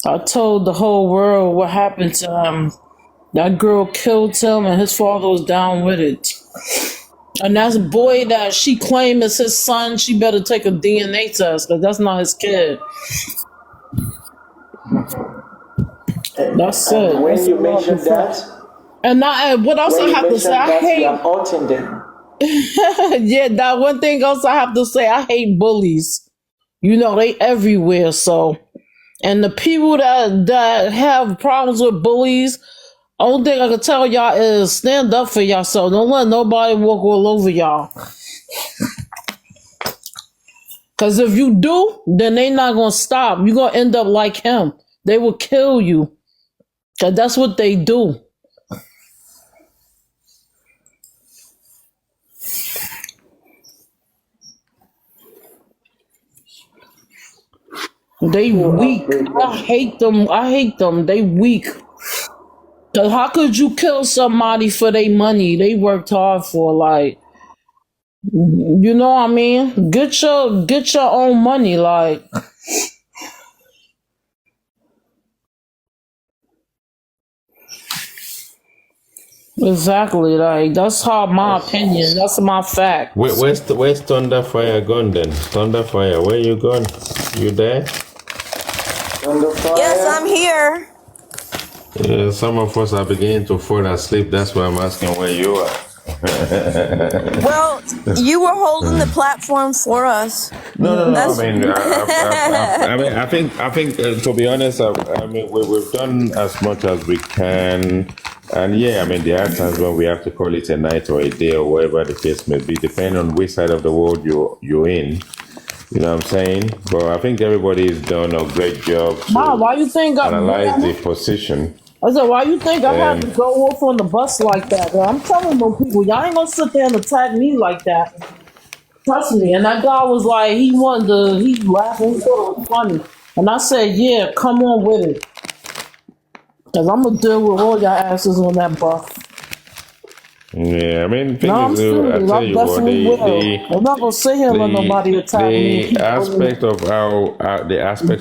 I told the whole world what happened to him. That girl killed him and his father was down with it. And that boy that she claimed is his son, she better take a DNA test because that's not his kid. That's it. When That's you all I mentioned can say. that, And what else I have to say? I you hate. are outing them. Yeah, that one thing else I have to say. I hate bullies. They everywhere. So And the people that have problems with bullies, only thing I can tell y'all is stand up for yourself. Don't let nobody walk all over y'all. Because if you do, then they not going to stop. You're going to end up like him. They will kill you. Because that's what they do. They weak. I hate them. They weak. Cause how could you kill somebody for their money? They worked hard for, like, you know what I mean? Get your own money, like. Exactly, like that's how my opinion. That's my fact. Where's Thunderfire gone then? Thunderfire, where you gone? You there? Under fire. Yes, I'm here. Some of us are beginning to fall asleep. That's why I'm asking where you are. Well, you were holding the platform for us. No. That's I think. To be honest, we've done as much as we can, and yeah, I mean, there are times when we have to call it a night or a day or whatever the case may be, depending on which side of the world you're in. You know what I'm saying? But I think everybody's done a great job Ma, to why you think analyze the position. I said, why you think I had to go off on the bus like that? Girl? I'm telling them people, y'all ain't gonna sit there and attack me like that. Trust me. And that guy was like, he laughing, he thought it was funny. And I said, yeah, come on with it. Cause I'm gonna deal with all y'all asses on that bus. Yeah, I mean, No, I'm serious. I tell I you what, definitely will. I'm not gonna sit here and let nobody attack me. the aspect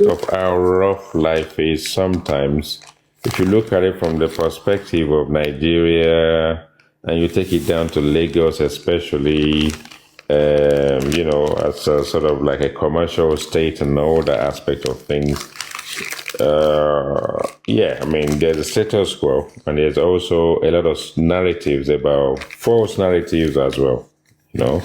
of our rough life is sometimes, if you look at it from the perspective of Nigeria, and you take it down to Lagos, especially, as a sort of like a commercial state and all that aspect of things. Yeah, I mean, there's a status quo, and there's also a lot of narratives about false narratives as well, you know.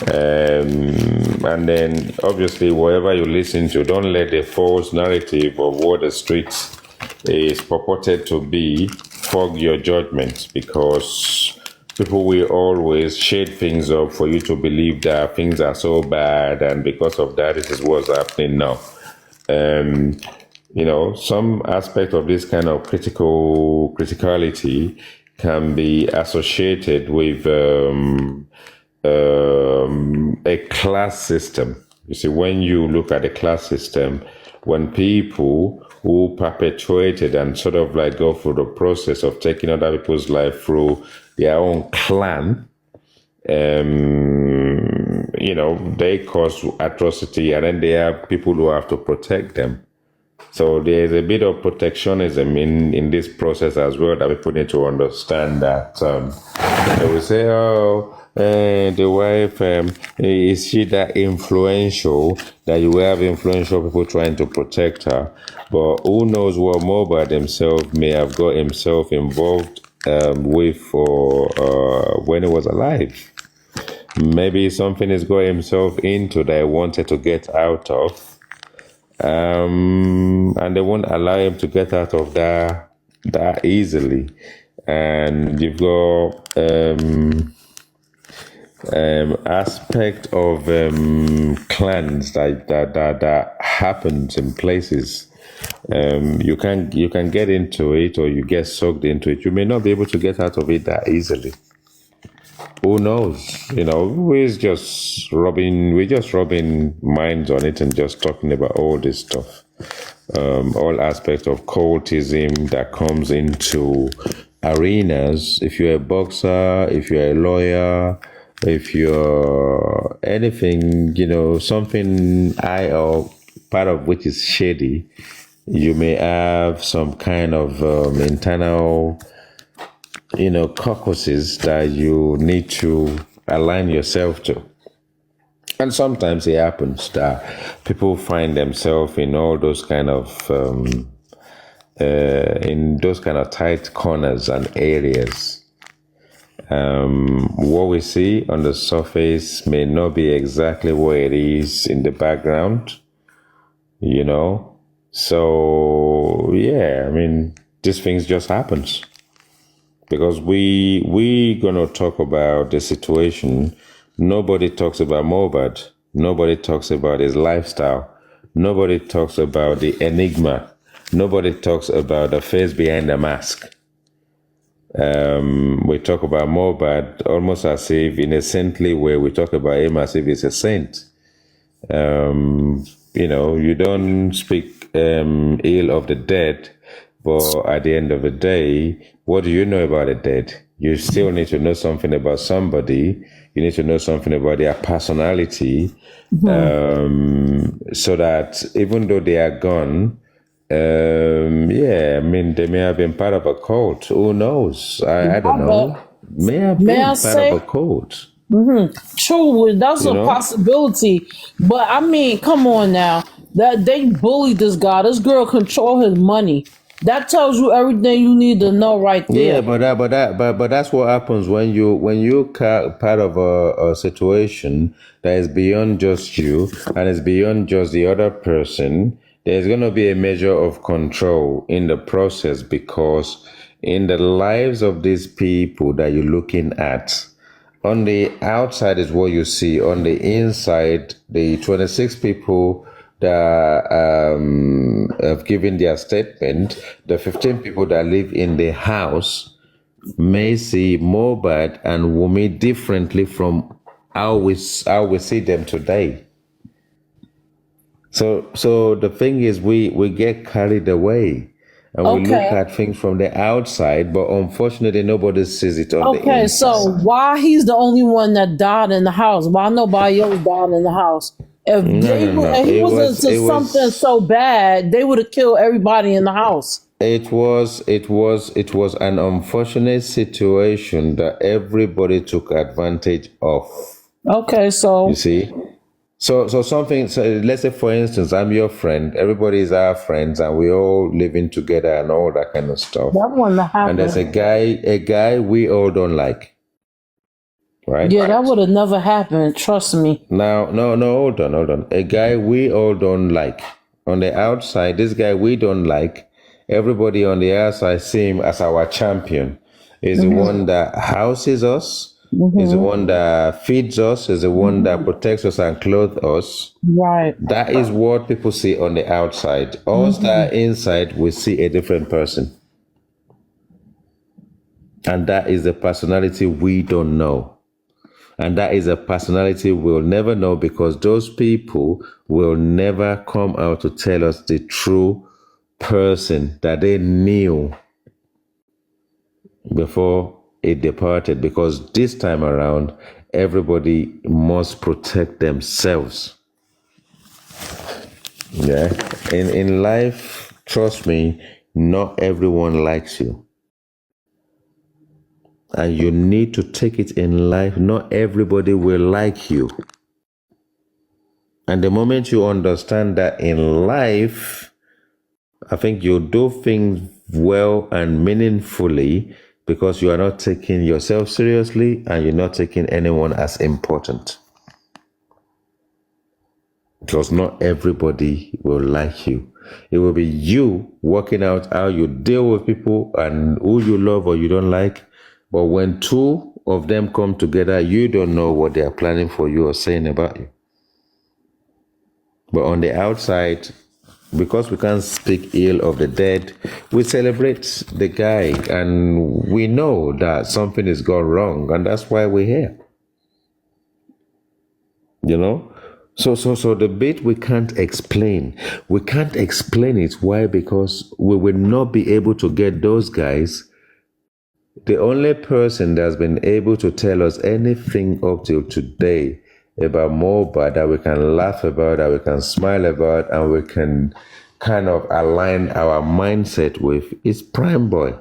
And then obviously, whatever you listen to, don't let the false narrative of what the streets is purported to be fog your judgment, because people will always shade things up for you to believe that things are so bad, and because of that, this is what's happening now. Some aspect of this kind of criticality can be associated with a class system. You see, when you look at the class system, when people who perpetuated and sort of like go through the process of taking other people's life through their own clan, they cause atrocity, and then there are people who have to protect them. So there's a bit of protectionism in this process as well, that people need to understand that they will say, the wife, is she that influential that you will have influential people trying to protect her? But who knows what Mobile himself may have got himself involved with when he was alive. Maybe something he's got himself into that he wanted to get out of. And they won't allow him to get out of that easily. And you've got aspect of clans that happens in places. You can get into it, or you get sucked into it. You may not be able to get out of it that easily. Who knows? We're just rubbing minds on it and just talking about all this stuff. All aspects of cultism that comes into arenas. If you're a boxer, if you're a lawyer, if you're anything, something or part of which is shady, you may have some kind of internal caucuses that you need to align yourself to. And sometimes it happens that people find themselves in all those kind of tight corners and areas. What we see on the surface may not be exactly what it is in the background, So yeah, I mean, these things just happens because we gonna talk about the situation. Nobody talks about Mobad. Nobody talks about his lifestyle. Nobody talks about the enigma. Nobody talks about the face behind the mask. We talk about Mobad almost as if in a saintly way. We talk about him as if he's a saint. You don't speak ill of the dead, but at the end of the day, what do you know about the dead? You still need to know something about somebody. You need to know something about their personality, so that even though they are gone, yeah, I mean, they may have been part of a cult. Who knows? I don't know. May have May I been part of say? a cult. True, that's You a know? possibility. But I mean, come on now. That they bullied this guy. This girl control his money. That tells you everything you need to know right Yeah, there. but that's what happens when you part of a situation that is beyond just you and is beyond just the other person. There's gonna be a measure of control in the process because in the lives of these people that you're looking at, on the outside is what you see. On the inside, the 26 people that have given their statement, the 15 people that live in the house may see Mobad and Wumi differently from how we see them today. So the thing is, we get carried away and we look Okay. at things from the outside, but unfortunately, nobody sees it on the Okay, so inside. why he's the only one that died in the house? Why nobody else died in the house? If No, they no, no. if he wasn't to It something was. so bad, they would have killed everybody in the house. It was an unfortunate situation that everybody took advantage of. Okay, You so see, so something. So let's say, for instance, I'm your friend. Everybody is our friends, and we all living together and all that kind of stuff. that wouldn't have And there's happened. a guy we all don't like, right? Yeah, that would have never happened. Trust me. Now, no, hold on. A guy we all don't like. On the outside, this guy we don't like. Everybody on the outside see him as our champion. Is the one that houses us, is the one that feeds us, is the one that protects us and clothes us. Right. That is what people see on the outside. Us that are inside, we see a different person. And that is the personality we don't know. And that is a personality we'll never know because those people will never come out to tell us the true person that they knew before it departed. Because this time around, everybody must protect themselves. Yeah. In life, trust me, not everyone likes you. And you need to take it in life. Not everybody will like you. And the moment you understand that in life, I think you do things well and meaningfully because you are not taking yourself seriously and you're not taking anyone as important. Because not everybody will like you. It will be you working out how you deal with people and who you love or you don't like. But when two of them come together, you don't know what they are planning for you or saying about you. But on the outside, because we can't speak ill of the dead, we celebrate the guy and we know that something has gone wrong and that's why we're here. You know? So the bit we can't explain. We can't explain it. Why? Because we will not be able to get those guys. The only person that's been able to tell us anything up till today about Mobad that we can laugh about, that we can smile about, and we can kind of align our mindset with is Prime Boy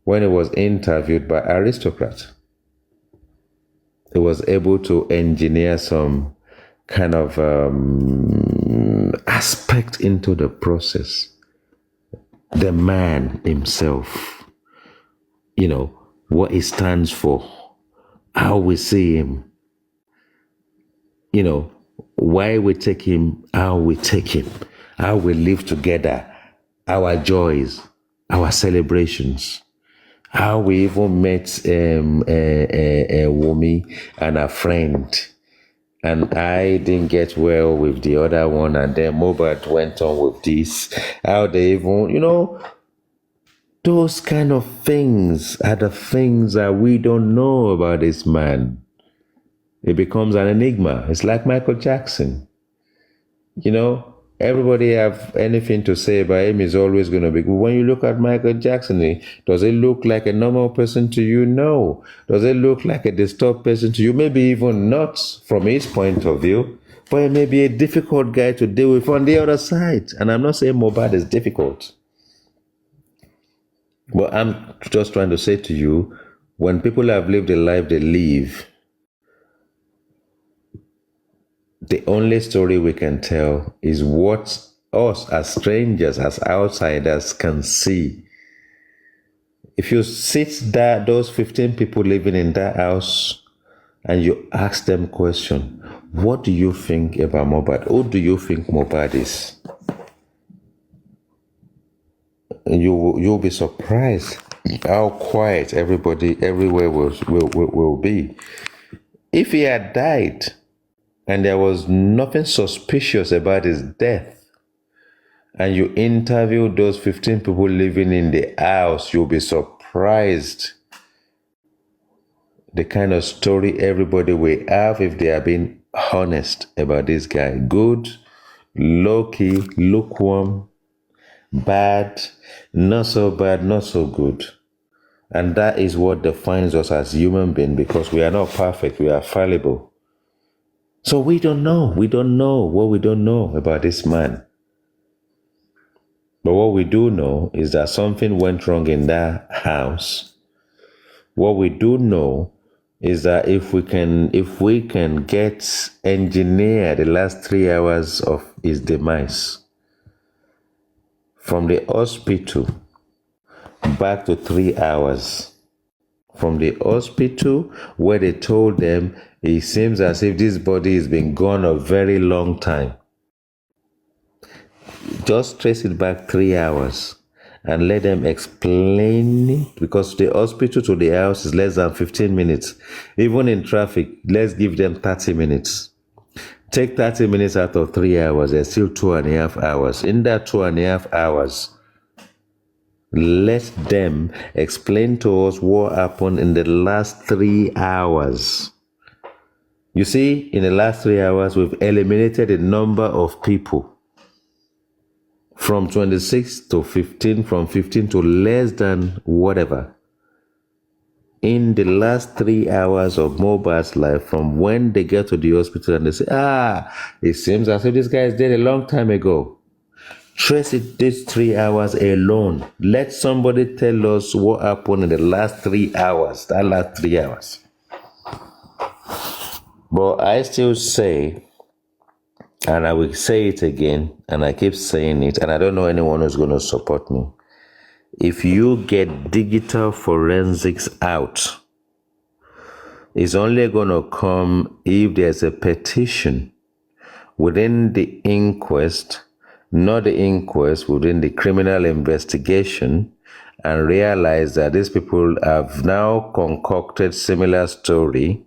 when he was interviewed by Aristocrat. He was able to engineer some kind of aspect into the process. The man himself, you know, what he stands for, how we see him, you know, why we take him, how we take him. how we live together, our joys, our celebrations, how we even met Wumi and a friend. And I didn't get well with the other one, and then Mobad went on with this. How they even, those kind of things are the things that we don't know about this man. It becomes an enigma. It's like Michael Jackson. Everybody have anything to say about him is always going to be good. When you look at Michael Jackson, does it look like a normal person to you? No. Does it look like a disturbed person to you? Maybe even not from his point of view, but it may be a difficult guy to deal with on the other side. And I'm not saying Mobad is difficult. But I'm just trying to say to you, when people have lived the life they live, the only story we can tell is what us as strangers, as outsiders can see. If you sit there, those 15 people living in that house, and you ask them question, what do you think about Mobad? Who do you think Mobad is? You'll be surprised how quiet everybody everywhere will be. If he had died, and there was nothing suspicious about his death, and you interviewed those 15 people living in the house, you'll be surprised the kind of story everybody will have if they are being honest about this guy. Good, low-key, lukewarm, bad, not so bad, not so good. And that is what defines us as human beings, because we are not perfect, we are fallible. So we don't know. We don't know what we don't know about this man. But what we do know is that something went wrong in that house. What we do know is that if we can engineer the last 3 hours of his demise from the hospital back to 3 hours, from the hospital where they told them it seems as if this body has been gone a very long time. Just trace it back 3 hours and let them explain it, because the hospital to the house is less than 15 minutes. Even in traffic, let's give them 30 minutes. Take 30 minutes out of 3 hours, there's still 2.5 hours. In that 2.5 hours, let them explain to us what happened in the last 3 hours. You see, in the last 3 hours, we've eliminated a number of people from 26 to 15, from 15 to less than whatever. In the last 3 hours of Mobad's life, from when they get to the hospital and they say, it seems as if this guy is dead a long time ago. Trace it these 3 hours alone. Let somebody tell us what happened in the last 3 hours, that last 3 hours. But I still say, and I will say it again, and I keep saying it, and I don't know anyone who's going to support me. If you get digital forensics out, it's only going to come if there's a petition within the inquest, not the inquest, within the criminal investigation, and realize that these people have now concocted similar story.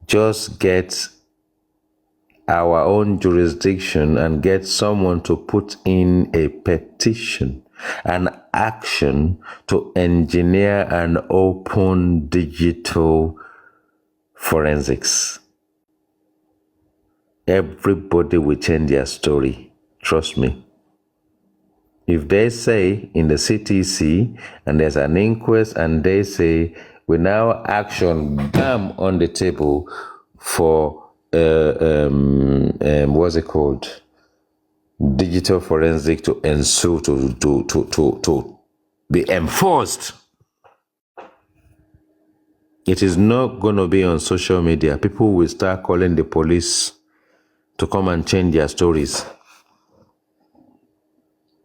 Just get our own jurisdiction and get someone to put in a petition, an action to engineer an open digital forensics. Everybody will change their story. Trust me. If they say in the CTC and there's an inquest and they say we now action bam on the table for what's it called? Digital forensic to ensue to be enforced. It is not going to be on social media. People will start calling the police to come and change their stories.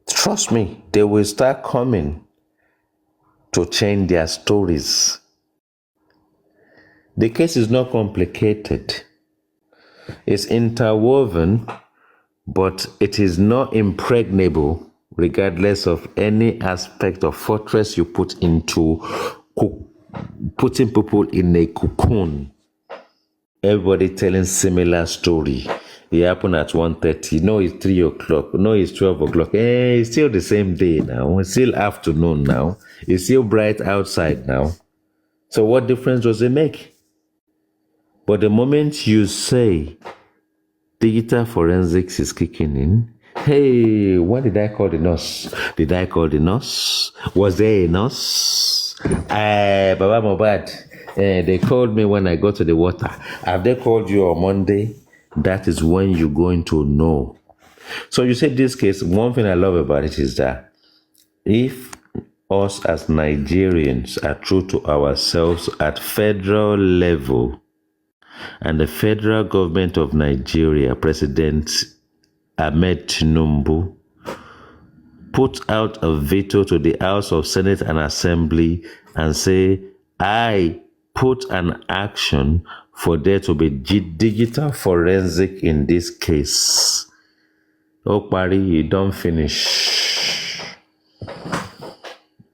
Trust me, they will start coming to change their stories. The case is not complicated. It's interwoven but it is not impregnable regardless of any aspect of fortress you put into putting people in a cocoon. Everybody telling similar story. It happened at 1:30. No, it's 3 o'clock. No, it's 12 o'clock. It's still the same day now. It's still afternoon now. It's still bright outside now. So what difference does it make? But the moment you say digital forensics is kicking in, hey, what did I call the nurse? Did I call the nurse? Was there a nurse? Baba Mobad, they called me when I got to the water. Have they called you on Monday? That is when you're going to know. So you said this case, one thing I love about it is that if us as Nigerians are true to ourselves at federal level, and the federal government of Nigeria, President Ahmed Tinubu, put out a veto to the House of Senate and Assembly and say, I put an action for there to be digital forensic in this case. Okpari, you don't finish.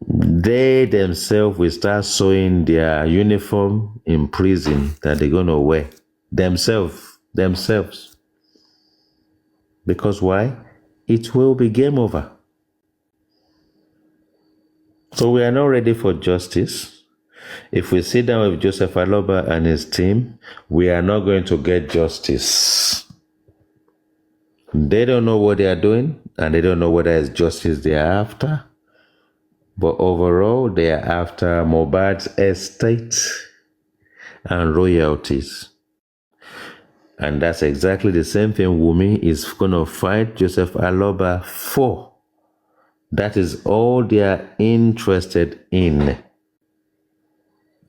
They themselves will start sewing their uniform in prison that they're going to wear. Themselves. Because why? It will be game over. So we are not ready for justice. If we sit down with Joseph Aloba and his team, we are not going to get justice. They don't know what they are doing, and they don't know whether it's justice they are after. But overall, they are after Mohbad's estate and royalties. And that's exactly the same thing Wumi is going to fight Joseph Aloba for. That is all they are interested in.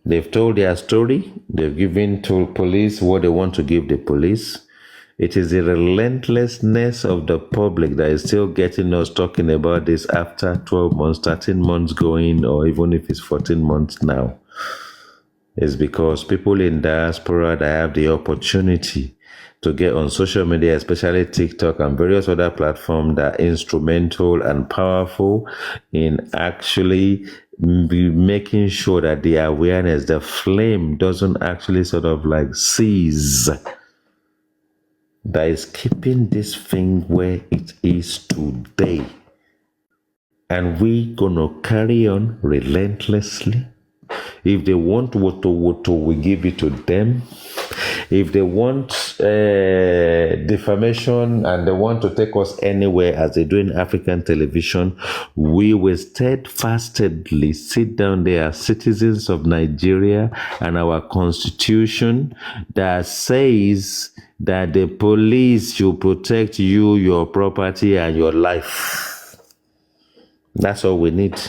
They've told their story. They've given to police what they want to give the police. It is the relentlessness of the public that is still getting us talking about this after 12 months, 13 months going, or even if it's 14 months now. It's because people in diaspora that have the opportunity to get on social media, especially TikTok and various other platforms that are instrumental and powerful in actually be making sure that the awareness, the flame doesn't actually sort of like seize, that is keeping this thing where it is today. And we gonna carry on relentlessly. If they want woto, we give it to them. If they want defamation and they want to take us anywhere as they do in African television, we will steadfastly sit down there as citizens of Nigeria and our constitution that says that the police should protect you, your property, and your life. That's all we need.